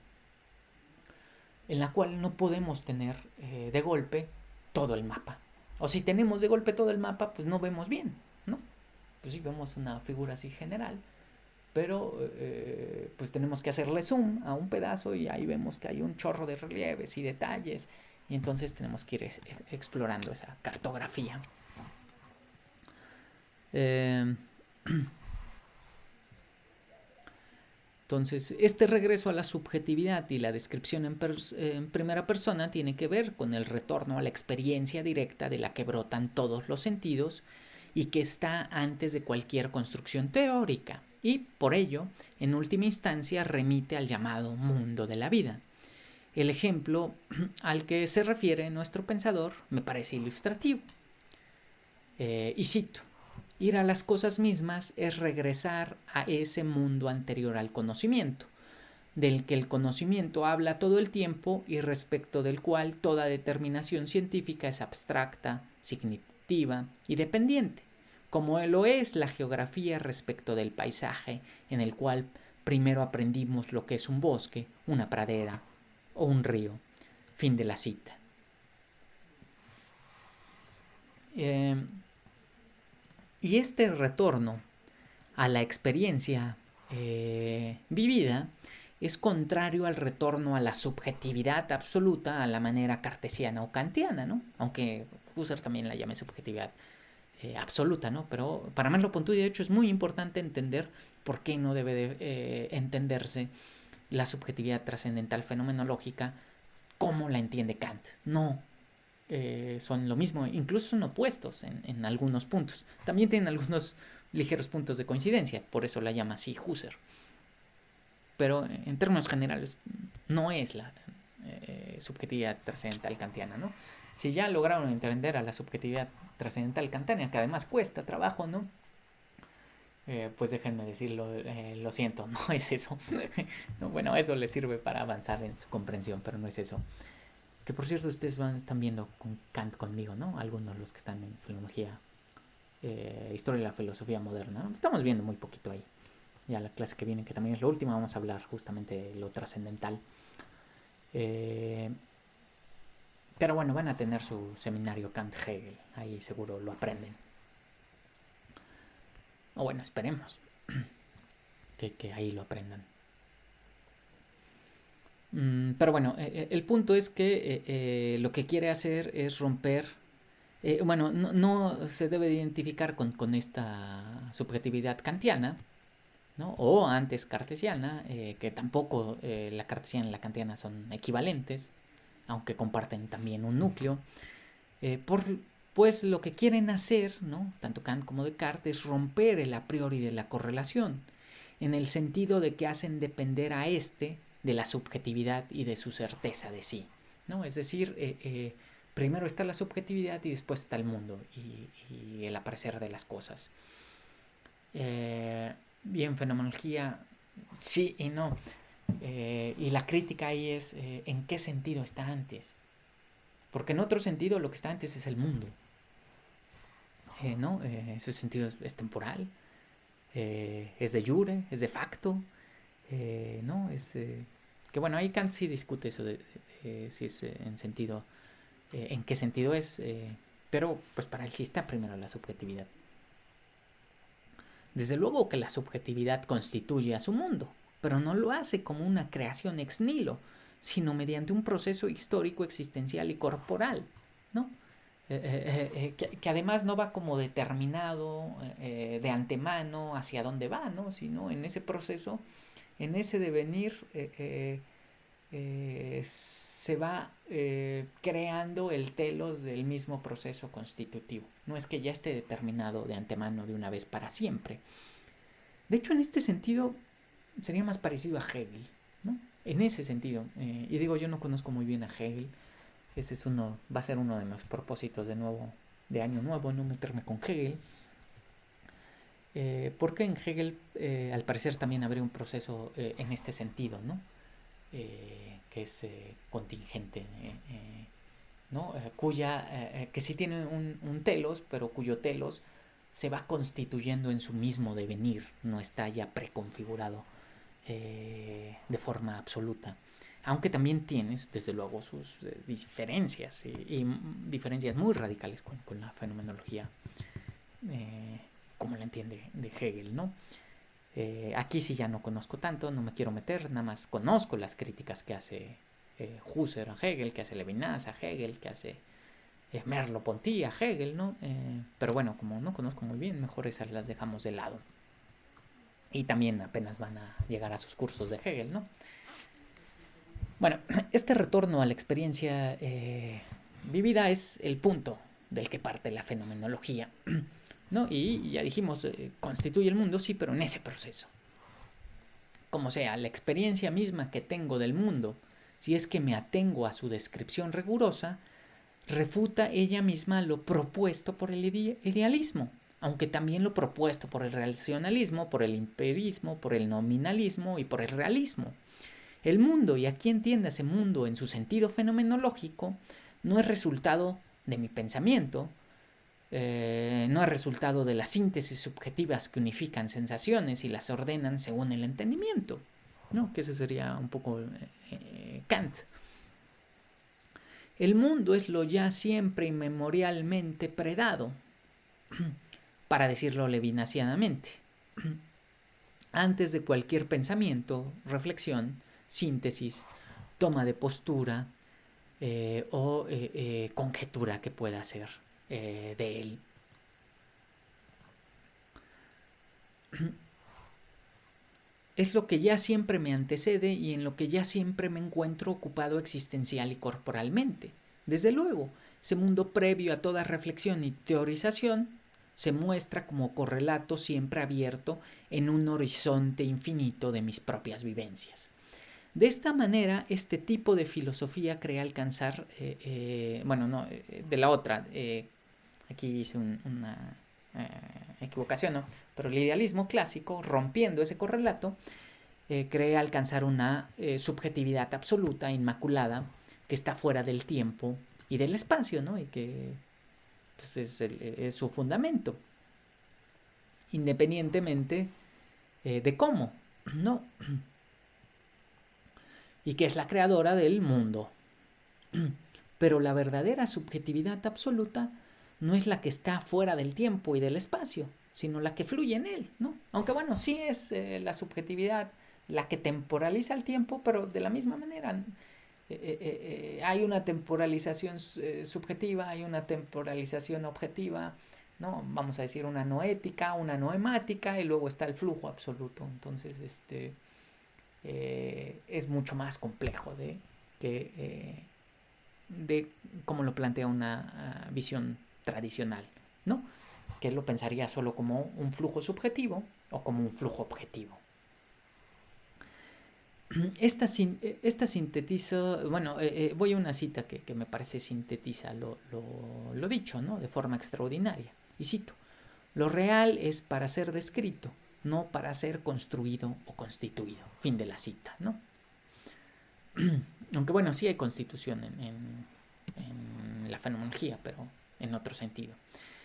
en la cual no podemos tener de golpe todo el mapa. O si tenemos de golpe todo el mapa, pues no vemos bien, ¿no? Pues sí vemos una figura así general, pero pues tenemos que hacerle zoom a un pedazo y ahí vemos que hay un chorro de relieves y detalles, y entonces tenemos que ir explorando esa cartografía. Entonces, este regreso a la subjetividad y la descripción en primera persona tiene que ver con el retorno a la experiencia directa de la que brotan todos los sentidos y que está antes de cualquier construcción teórica, y por ello, en última instancia, remite al llamado mundo de la vida. El ejemplo al que se refiere nuestro pensador me parece ilustrativo. Y cito: ir a las cosas mismas es regresar a ese mundo anterior al conocimiento, del que el conocimiento habla todo el tiempo y respecto del cual toda determinación científica es abstracta, significativa y dependiente, como lo es la geografía respecto del paisaje, en el cual primero aprendimos lo que es un bosque, una pradera o un río. Fin de la cita. Y este retorno a la experiencia vivida es contrario al retorno a la subjetividad absoluta a la manera cartesiana o kantiana, ¿no? Aunque Husserl también la llame subjetividad absoluta, ¿no? Pero para Merleau-Ponty, de hecho, es muy importante entender por qué no debe de entenderse la subjetividad trascendental fenomenológica como la entiende Kant. No, son lo mismo, incluso son opuestos en algunos puntos. También tienen algunos ligeros puntos de coincidencia, por eso la llama así Husserl. Pero en términos generales no es la subjetividad trascendental kantiana, ¿no? Si ya lograron entender a la subjetividad trascendental kantiana, que además cuesta trabajo, ¿no? Pues déjenme decirlo, lo siento, no es eso. No, bueno, eso les sirve para avanzar en su comprensión, pero no es eso. Que por cierto, ustedes están viendo con Kant conmigo, ¿no? Algunos de los que están en filología, historia de la filosofía moderna, ¿no? Estamos viendo muy poquito ahí. Ya la clase que viene, que también es la última, vamos a hablar justamente de lo trascendental. Pero bueno, van a tener su seminario Kant-Hegel, ahí seguro lo aprenden. O bueno, esperemos que ahí lo aprendan. Pero bueno, el punto es que lo que quiere hacer es romper, bueno, no se debe identificar con esta subjetividad kantiana, ¿no? O antes cartesiana, que tampoco la cartesiana y la kantiana son equivalentes, aunque comparten también un núcleo. Pues lo que quieren hacer, ¿no? Tanto Kant como Descartes, es romper el a priori de la correlación, en el sentido de que hacen depender a este de la subjetividad y de su certeza de sí, ¿no? Es decir, primero está la subjetividad y después está el mundo y el aparecer de las cosas. Bien, fenomenología, sí y no. Y la crítica ahí es en qué sentido está antes. Porque en otro sentido lo que está antes es el mundo. ¿No? Ese sentido es temporal, es de jure, es de facto, ¿no? Que bueno, ahí Kant sí discute eso de si es en sentido, en qué sentido es, pero pues para él sí está primero la subjetividad. Desde luego que la subjetividad constituye a su mundo, pero no lo hace como una creación ex nihilo, sino mediante un proceso histórico, existencial y corporal, ¿no? Que además no va como determinado de antemano hacia dónde va, ¿no? Sino en ese proceso, en ese devenir, se va creando el telos del mismo proceso constitutivo. No es que ya esté determinado de antemano de una vez para siempre. De hecho, en este sentido, sería más parecido a Hegel, ¿no? En ese sentido. Y digo, yo no conozco muy bien a Hegel. Ese es va a ser uno de mis propósitos de año nuevo, no meterme con Hegel. Porque en Hegel, al parecer, también habría un proceso en este sentido, ¿no? Que es contingente, ¿no? Que sí tiene un telos, pero cuyo telos se va constituyendo en su mismo devenir, no está ya preconfigurado de forma absoluta. Aunque también tienes, desde luego, sus diferencias y diferencias muy radicales con la fenomenología como la entiende de Hegel, ¿no? Aquí sí ya no conozco tanto, no me quiero meter, nada más conozco las críticas que hace Husserl a Hegel, que hace Levinas a Hegel, que hace Merleau-Ponty a Hegel, ¿no? Pero bueno, como no conozco muy bien, mejor esas las dejamos de lado. Y también apenas van a llegar a sus cursos de Hegel, ¿no? Bueno, este retorno a la experiencia vivida es el punto del que parte la fenomenología, ¿no? Y ya dijimos, constituye el mundo, sí, pero en ese proceso. Como sea, la experiencia misma que tengo del mundo, si es que me atengo a su descripción rigurosa, refuta ella misma lo propuesto por el idealismo, aunque también lo propuesto por el racionalismo, por el empirismo, por el nominalismo y por el realismo. El mundo, y aquí entiéndase mundo en su sentido fenomenológico, no es resultado de mi pensamiento, no es resultado de las síntesis subjetivas que unifican sensaciones y las ordenan según el entendimiento, ¿no? Que ese sería un poco Kant. El mundo es lo ya siempre inmemorialmente predado, para decirlo levinasianamente. Antes de cualquier pensamiento, reflexión, síntesis, toma de postura o conjetura que pueda hacer de él. Es lo que ya siempre me antecede y en lo que ya siempre me encuentro ocupado existencial y corporalmente. Desde luego, ese mundo previo a toda reflexión y teorización se muestra como correlato siempre abierto en un horizonte infinito de mis propias vivencias. De esta manera, este tipo de filosofía cree alcanzar, de la otra, aquí hice una equivocación, ¿no? Pero el idealismo clásico, rompiendo ese correlato, cree alcanzar una subjetividad absoluta, inmaculada, que está fuera del tiempo y del espacio, ¿no? Y que pues, es su fundamento, independientemente de cómo, ¿no? Y que es la creadora del mundo. Pero la verdadera subjetividad absoluta no es la que está fuera del tiempo y del espacio, sino la que fluye en él, ¿no? Aunque bueno, sí es la subjetividad la que temporaliza el tiempo, pero de la misma manera hay una temporalización subjetiva, hay una temporalización objetiva, ¿no? Vamos a decir una noética, una noemática, y luego está el flujo absoluto. Entonces, es mucho más complejo de cómo lo plantea una visión tradicional, ¿no? Que él lo pensaría solo como un flujo subjetivo o como un flujo objetivo. Esta sintetiza, voy a una cita que me parece sintetiza lo dicho, ¿no? De forma extraordinaria. Y cito: lo real es para ser descrito, no para ser construido o constituido. Fin de la cita, ¿no? Aunque bueno, sí hay constitución en la fenomenología, pero en otro sentido.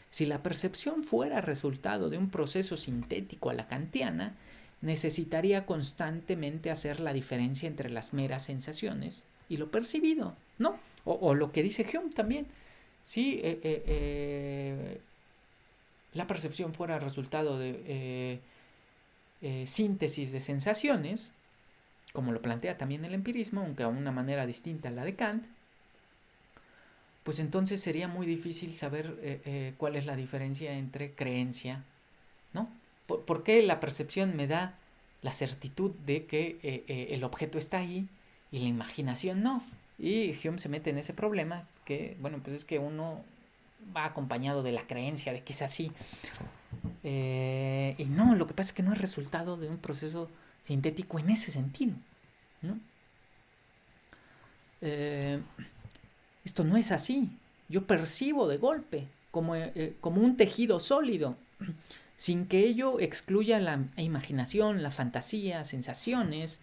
Si la percepción fuera resultado de un proceso sintético a la kantiana, necesitaría constantemente hacer la diferencia entre las meras sensaciones y lo percibido, ¿no? O lo que dice Hume también. Si la percepción fuera resultado de síntesis de sensaciones, como lo plantea también el empirismo, aunque a una manera distinta a la de Kant, pues entonces sería muy difícil saber cuál es la diferencia entre creencia, ¿no? ¿Por qué la percepción me da la certitud de que el objeto está ahí y la imaginación no? Y Hume se mete en ese problema que, bueno, pues es que uno va acompañado de la creencia de que es así. Y no, lo que pasa es que no es resultado de un proceso sintético en ese sentido, ¿no? Eh, Esto no es así. Yo percibo de golpe como un tejido sólido, sin que ello excluya la imaginación, la fantasía, sensaciones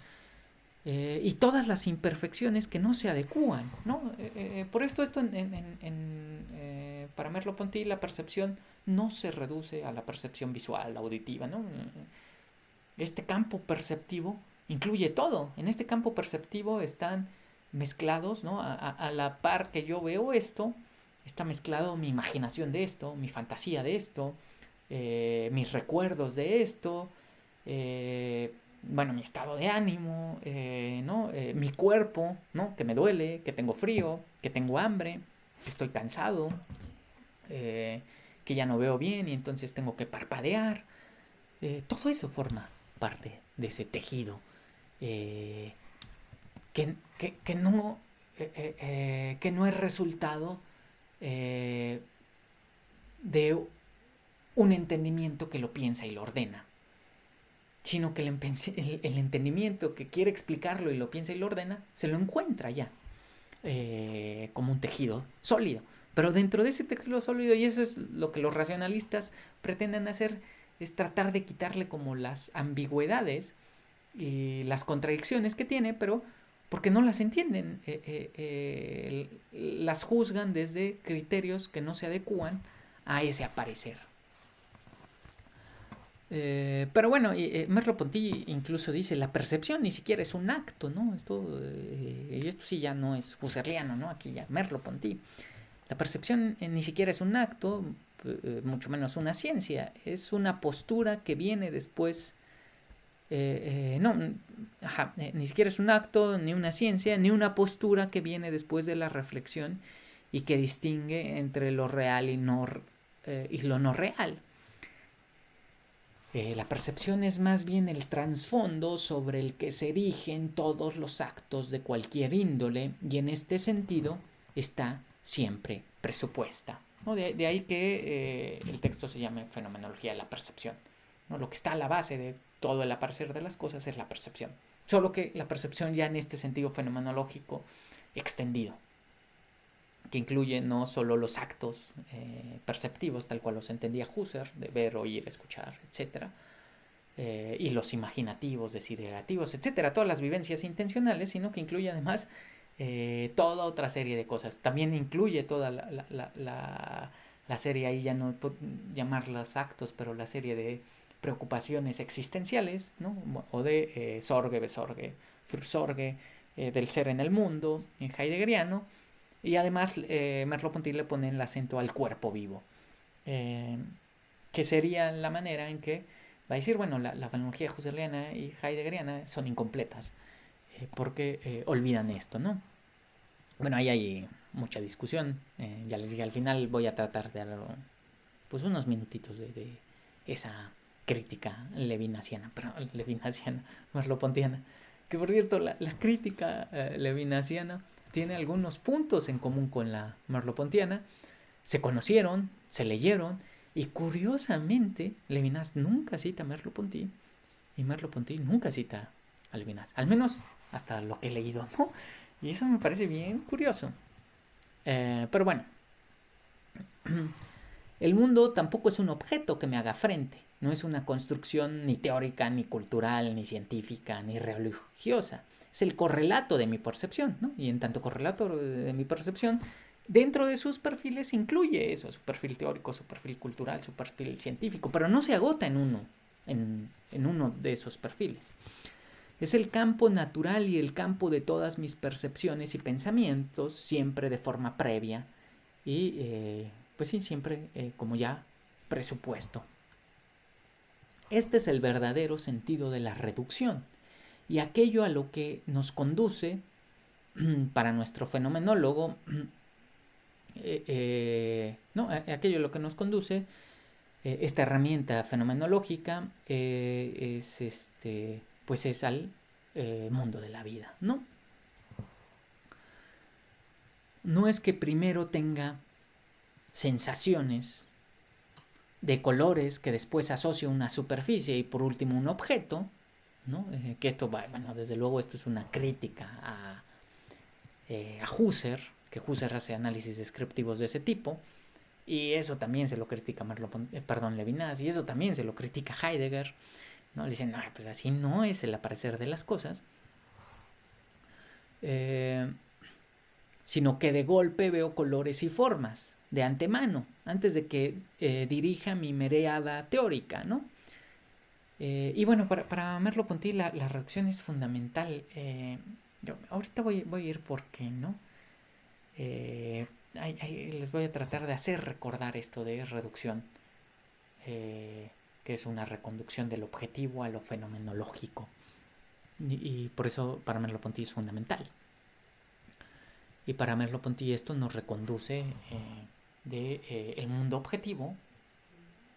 y todas las imperfecciones que no se adecúan, ¿no? Por esto para Merleau-Ponty la percepción no se reduce a la percepción visual, auditiva, ¿no? Este campo perceptivo incluye todo. En este campo perceptivo están mezclados, ¿no? A la par que yo veo esto, está mezclado mi imaginación de esto, mi fantasía de esto, mis recuerdos de esto, bueno, mi estado de ánimo, ¿no? Mi cuerpo, ¿no? Que me duele, que tengo frío, que tengo hambre, que estoy cansado, que ya no veo bien y entonces tengo que parpadear. Todo eso forma parte de ese tejido eh, que no, que no es resultado eh, de un entendimiento que lo piensa y lo ordena, sino que el entendimiento que quiere explicarlo y lo piensa y lo ordena, se lo encuentra ya como un tejido sólido. Pero dentro de ese tejido sólido, y eso es lo que los racionalistas pretenden hacer, es tratar de quitarle como las ambigüedades y las contradicciones que tiene, pero porque no las entienden, las juzgan desde criterios que no se adecúan a ese aparecer. Pero bueno, Merleau-Ponty incluso dice la percepción ni siquiera es un acto, ¿no? Y esto sí ya no es husserliano, ¿no? Aquí ya Merleau-Ponty. La percepción ni siquiera es un acto, mucho menos una ciencia, es una postura que viene después. No, ni siquiera es un acto, ni una ciencia, ni una postura que viene después de la reflexión y que distingue entre lo real y lo no real. La percepción es más bien el trasfondo sobre el que se erigen todos los actos de cualquier índole y en este sentido está siempre presupuesta, ¿no? De ahí que el texto se llame Fenomenología de la Percepción, ¿no? Lo que está a la base de todo el aparecer de las cosas es la percepción, solo que la percepción ya en este sentido fenomenológico extendido, que incluye no solo los actos perceptivos, tal cual los entendía Husserl, de ver, oír, escuchar, etc., y los imaginativos, desiderativos, etcétera, todas las vivencias intencionales, sino que incluye además toda otra serie de cosas. También incluye toda la serie, ahí ya no puedo llamarlas actos, pero la serie de preocupaciones existenciales, ¿no? O de Sorge, Besorge, Fürsorge, del ser en el mundo, en heideggeriano. Y además Merleau-Ponty le pone el acento al cuerpo vivo, que sería la manera en que va a decir, bueno, la fenomenología husserliana y heideggeriana son incompletas, porque olvidan esto, ¿no? Bueno, ahí hay mucha discusión, ya les dije, al final voy a tratar de dar pues unos minutitos de esa crítica levinasiana, perdón, levinasiana, merleau-pontiana, que por cierto, la crítica levinasiana tiene algunos puntos en común con la merleau-pontiana. Se conocieron, se leyeron, y curiosamente Levinas nunca cita a Merleau-Ponty y Merleau-Ponty nunca cita a Levinas, al menos hasta lo que he leído, ¿no? Y eso me parece bien curioso. Pero bueno, el mundo tampoco es un objeto que me haga frente, no es una construcción ni teórica, ni cultural, ni científica, ni religiosa. Es el correlato de mi percepción, ¿no? Y en tanto correlato de mi percepción, dentro de sus perfiles incluye eso, su perfil teórico, su perfil cultural, su perfil científico, pero no se agota en uno de esos perfiles. Es el campo natural y el campo de todas mis percepciones y pensamientos, siempre de forma previa y, pues sí, siempre como ya presupuesto. Este es el verdadero sentido de la reducción. y aquello a lo que nos conduce, para nuestro fenomenólogo, aquello a lo que nos conduce, esta herramienta fenomenológica, pues es al mundo de la vida, ¿no? No es que primero tenga sensaciones de colores que después asocia una superficie y por último un objeto, ¿no? Que esto va, bueno, desde luego esto es una crítica a Husserl, que Husserl hace análisis descriptivos de ese tipo, y eso también se lo critica Levinas, y eso también se lo critica Heidegger, ¿no? Le dicen, no, pues así no es el aparecer de las cosas, sino que de golpe veo colores y formas de antemano, antes de que dirija mi mirada teórica, ¿no? Y bueno, para Merleau-Ponty la reducción es fundamental. Yo ahorita voy a ir por qué, ¿no? Les voy a tratar de hacer recordar esto de reducción, que es una reconducción del objetivo a lo fenomenológico. Y por eso para Merleau-Ponty es fundamental. Y para Merleau-Ponty esto nos reconduce del mundo objetivo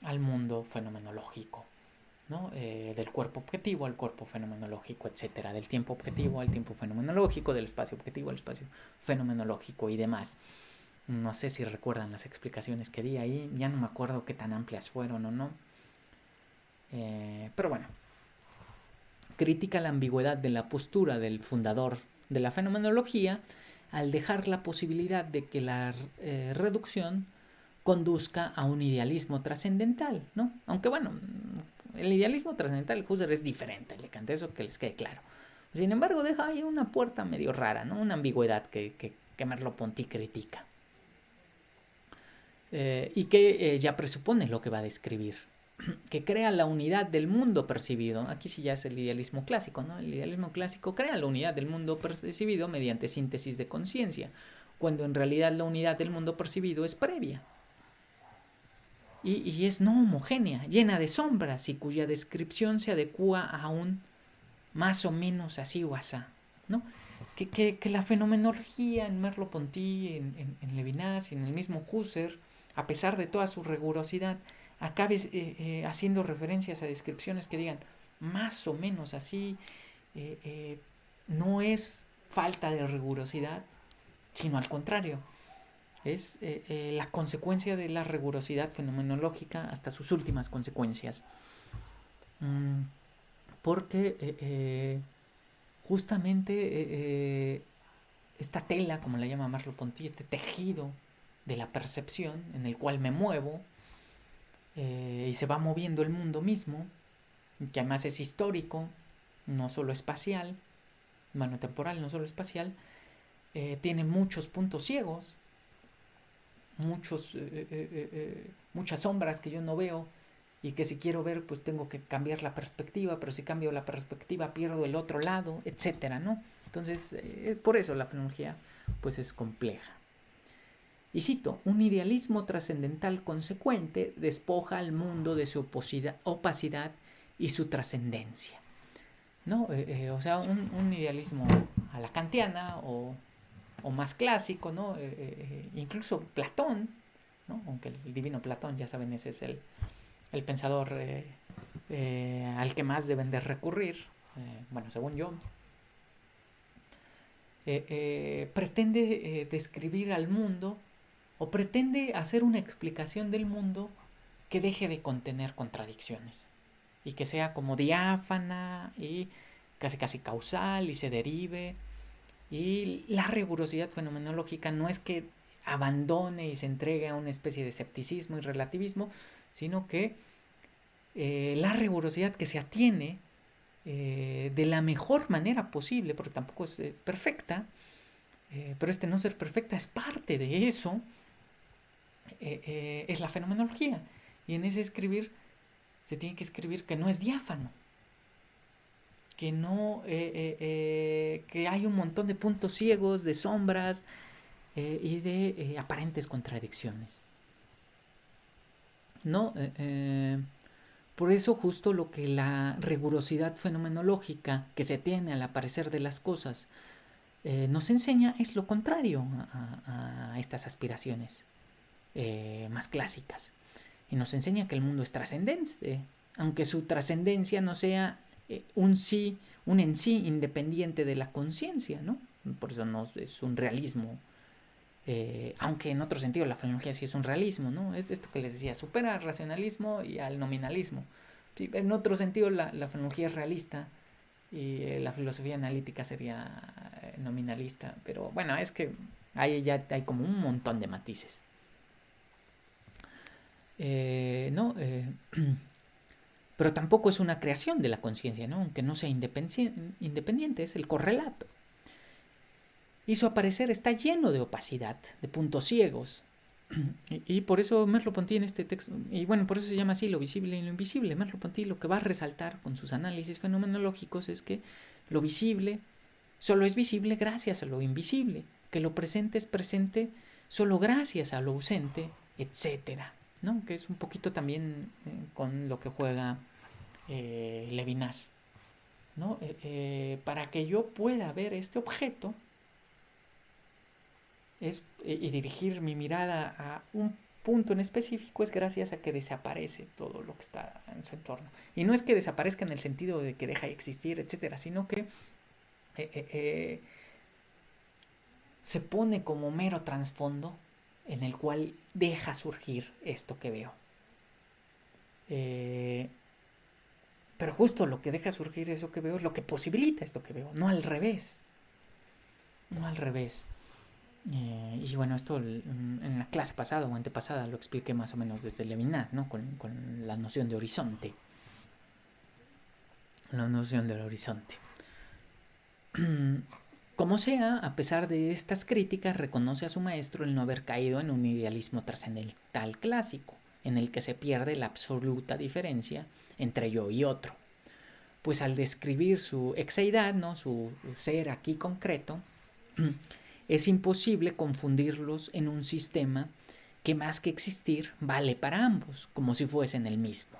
al mundo fenomenológico, ¿no? Del cuerpo objetivo al cuerpo fenomenológico, etcétera, del tiempo objetivo al tiempo fenomenológico, del espacio objetivo al espacio fenomenológico y demás. No sé si recuerdan las explicaciones que di ahí, ya no me acuerdo qué tan amplias fueron o no, pero bueno, critica la ambigüedad de la postura del fundador de la fenomenología al dejar la posibilidad de que la reducción conduzca a un idealismo trascendental, ¿no? Aunque bueno, el idealismo trascendental de Husserl es diferente, le canté eso, que les quede claro. Sin embargo, deja ahí una puerta medio rara, ¿no? Una ambigüedad que Merleau-Ponty critica. Y que ya presupone lo que va a describir, que crea la unidad del mundo percibido. Aquí sí ya es el idealismo clásico, ¿no? El idealismo clásico crea la unidad del mundo percibido mediante síntesis de conciencia, cuando en realidad la unidad del mundo percibido es previa. Y es no homogénea, llena de sombras y cuya descripción se adecua a un más o menos así o asá, ¿no? Que la fenomenología en Merleau-Ponty, en Levinas y en el mismo Husserl, a pesar de toda su rigurosidad, acabe haciendo referencias a descripciones que digan más o menos así, no es falta de rigurosidad, sino al contrario, es la consecuencia de la rigurosidad fenomenológica hasta sus últimas consecuencias. Porque justamente esta tela, como la llama Merleau-Ponty, este tejido de la percepción en el cual me muevo, y se va moviendo el mundo mismo, que además es histórico, no solo espacial, bueno, temporal, no solo espacial, tiene muchos puntos ciegos, muchas sombras que yo no veo y que si quiero ver pues tengo que cambiar la perspectiva, pero si cambio la perspectiva pierdo el otro lado, etcétera, ¿no? Entonces, por eso la fenomenología pues es compleja. Y cito, un idealismo trascendental consecuente despoja al mundo de su opacidad y su trascendencia, ¿no? O sea, un idealismo a la kantiana o más clásico, ¿no? Incluso Platón, ¿no? Aunque el divino Platón, ya saben, ese es el pensador al que más deben de recurrir, bueno, según yo, pretende describir al mundo o pretende hacer una explicación del mundo que deje de contener contradicciones y que sea como diáfana y casi causal y se derive. Y la rigurosidad fenomenológica no es que abandone y se entregue a una especie de escepticismo y relativismo, sino que la rigurosidad que se atiene de la mejor manera posible, porque tampoco es perfecta, pero este no ser perfecta es parte de eso, es la fenomenología. Y en ese escribir se tiene que escribir que no es diáfano, que no, que hay un montón de puntos ciegos, de sombras y de aparentes contradicciones, ¿no? Por eso justo lo que la rigurosidad fenomenológica que se tiene al aparecer de las cosas nos enseña es lo contrario a estas aspiraciones más clásicas. Y nos enseña que el mundo es trascendente, aunque su trascendencia no sea un en sí independiente de la conciencia, ¿no? Por eso no es un realismo, aunque en otro sentido la fenomenología sí es un realismo, ¿no? Es esto que les decía, supera al racionalismo y al nominalismo. Sí, en otro sentido la fenomenología es realista y la filosofía analítica sería nominalista, pero bueno, es que ahí ya hay como un montón de matices. ¿No? Pero tampoco es una creación de la conciencia, ¿no? Aunque no sea independiente, es el correlato. Y su aparecer está lleno de opacidad, de puntos ciegos. Y por eso Merleau-Ponty en este texto, y bueno, por eso se llama así, lo visible y lo invisible. Merleau-Ponty lo que va a resaltar con sus análisis fenomenológicos es que lo visible solo es visible gracias a lo invisible, que lo presente es presente solo gracias a lo ausente, etcétera, ¿no? Que es un poquito también con lo que juega Levinas, ¿no? Para que yo pueda ver este objeto y dirigir mi mirada a un punto en específico es gracias a que desaparece todo lo que está en su entorno. Y no es que desaparezca en el sentido de que deja de existir, etcétera, sino que se pone como mero trasfondo en el cual deja surgir esto que veo. Pero justo lo que deja surgir eso que veo es lo que posibilita esto que veo, no al revés. No al revés. Y bueno, esto en la clase pasada o antepasada lo expliqué más o menos desde Levinas, ¿no? Con la noción de horizonte. La noción del horizonte. Como sea, a pesar de estas críticas, reconoce a su maestro el no haber caído en un idealismo trascendental clásico, en el que se pierde la absoluta diferencia entre yo y otro. Pues al describir su exeidad, ¿no? Su ser aquí concreto, es imposible confundirlos en un sistema que más que existir vale para ambos, como si fuesen el mismo.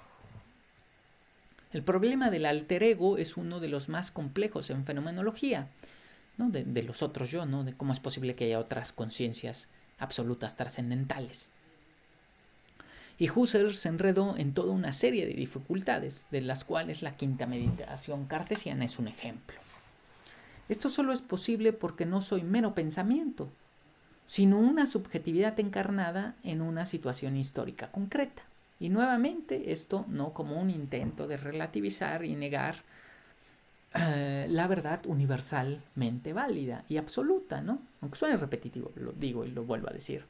El problema del alter ego es uno de los más complejos en fenomenología, ¿no? de los otros yo, ¿no? De cómo es posible que haya otras conciencias absolutas trascendentales. Y Husserl se enredó en toda una serie de dificultades, de las cuales la quinta meditación cartesiana es un ejemplo. Esto solo es posible porque no soy mero pensamiento, sino una subjetividad encarnada en una situación histórica concreta. Y nuevamente, esto no como un intento de relativizar y negar la verdad universalmente válida y absoluta, ¿no? Aunque suene repetitivo, lo digo y lo vuelvo a decir,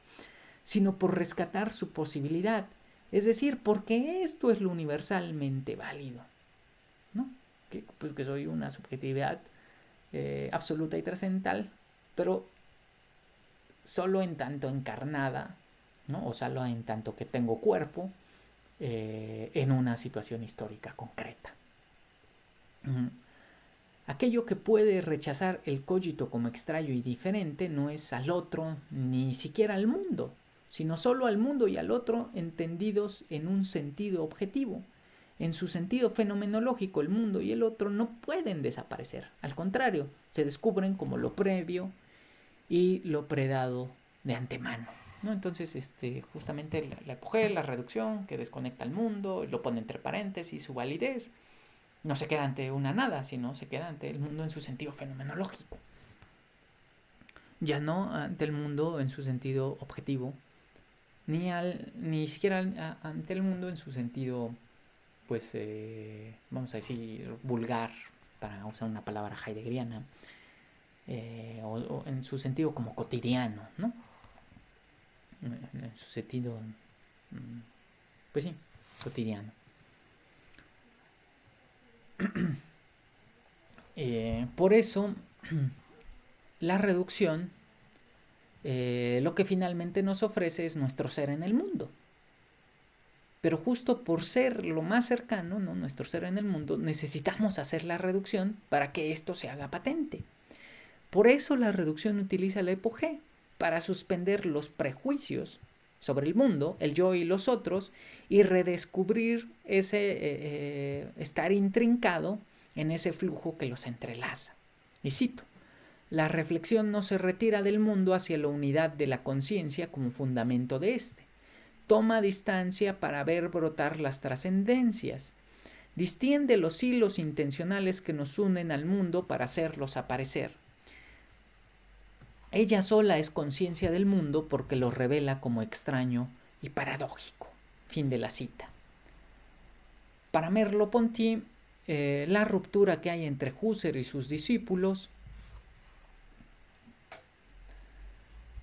sino por rescatar su posibilidad, es decir, porque esto es lo universalmente válido, ¿no? Pues que soy una subjetividad absoluta y trascendental, pero solo en tanto encarnada, ¿no? O solo en tanto que tengo cuerpo en una situación histórica concreta. Aquello que puede rechazar el cogito como extraño y diferente no es al otro ni siquiera al mundo, sino solo al mundo y al otro entendidos en un sentido objetivo. En su sentido fenomenológico, el mundo y el otro no pueden desaparecer. Al contrario, se descubren como lo previo y lo predado de antemano, ¿no? Entonces, justamente la epogea, la reducción, que desconecta al mundo, lo pone entre paréntesis, su validez, no se queda ante una nada, sino se queda ante el mundo en su sentido fenomenológico. Ya no ante el mundo en su sentido objetivo, ni siquiera ante el mundo en su sentido, pues, vamos a decir, vulgar, para usar una palabra heideggeriana, o en su sentido como cotidiano, ¿no? En su sentido, pues sí, cotidiano. Por eso, la reducción, lo que finalmente nos ofrece es nuestro ser en el mundo. Pero justo por ser lo más cercano, ¿no? Nuestro ser en el mundo, necesitamos hacer la reducción para que esto se haga patente. Por eso la reducción utiliza la epogea, para suspender los prejuicios sobre el mundo, el yo y los otros, y redescubrir ese estar intrincado en ese flujo que los entrelaza. Y cito: la reflexión no se retira del mundo hacia la unidad de la conciencia como fundamento de éste. Toma distancia para ver brotar las trascendencias. Distiende los hilos intencionales que nos unen al mundo para hacerlos aparecer. Ella sola es conciencia del mundo porque lo revela como extraño y paradójico. Fin de la cita. Para Merleau-Ponty, la ruptura que hay entre Husserl y sus discípulos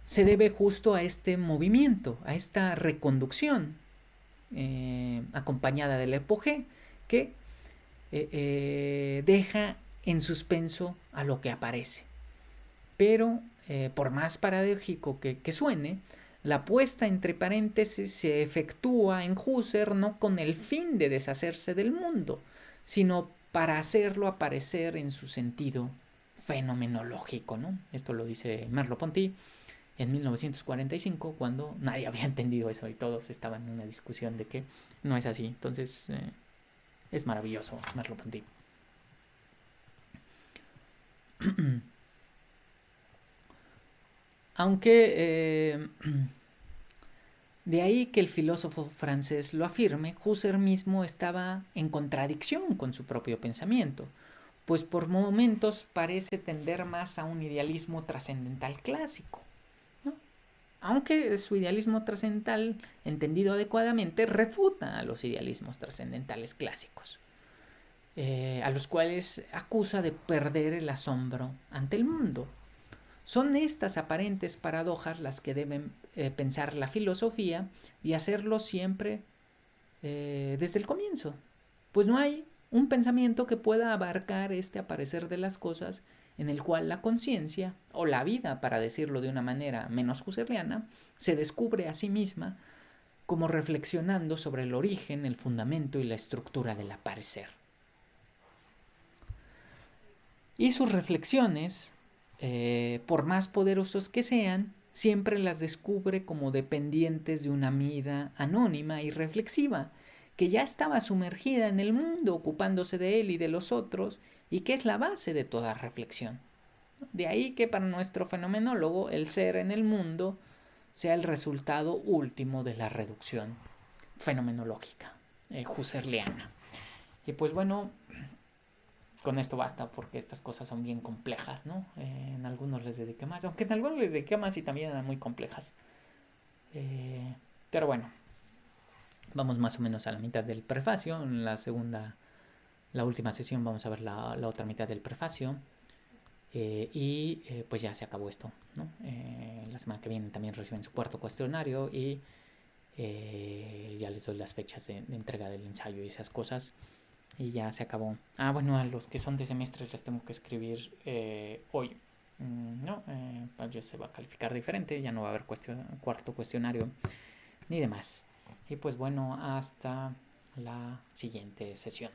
se debe justo a este movimiento, a esta reconducción acompañada del epogé que deja en suspenso a lo que aparece. Pero por más paradójico que suene, la puesta entre paréntesis se efectúa en Husserl no con el fin de deshacerse del mundo, sino para hacerlo aparecer en su sentido fenomenológico, ¿no? Esto lo dice Merleau-Ponty en 1945, cuando nadie había entendido eso y todos estaban en una discusión de que no es así. Entonces es maravilloso Merleau-Ponty. Aunque de ahí que el filósofo francés lo afirme, Husserl mismo estaba en contradicción con su propio pensamiento, pues por momentos parece tender más a un idealismo trascendental clásico, ¿no? Aunque su idealismo trascendental, entendido adecuadamente, refuta a los idealismos trascendentales clásicos, a los cuales acusa de perder el asombro ante el mundo. Son estas aparentes paradojas las que deben pensar la filosofía y hacerlo siempre desde el comienzo, pues no hay un pensamiento que pueda abarcar este aparecer de las cosas en el cual la conciencia, o la vida, para decirlo de una manera menos husserliana, se descubre a sí misma como reflexionando sobre el origen, el fundamento y la estructura del aparecer. Y sus reflexiones, por más poderosos que sean, siempre las descubre como dependientes de una vida anónima y reflexiva, que ya estaba sumergida en el mundo, ocupándose de él y de los otros, y que es la base de toda reflexión. De ahí que para nuestro fenomenólogo el ser en el mundo sea el resultado último de la reducción fenomenológica husserliana. Y pues bueno, con esto basta porque estas cosas son bien complejas, ¿no? En algunos les dediqué más, aunque en algunos les dediqué más y también eran muy complejas. Pero bueno, vamos más o menos a la mitad del prefacio. En la última sesión vamos a ver la otra mitad del prefacio. Pues ya se acabó esto, ¿no? La semana que viene también reciben su cuarto cuestionario y ya les doy las fechas de entrega del ensayo y esas cosas. Y ya se acabó. Ah, bueno, a los que son de semestre les tengo que escribir hoy. No, pues se va a calificar diferente, ya no va a haber cuarto cuestionario ni demás. Y pues bueno, hasta la siguiente sesión.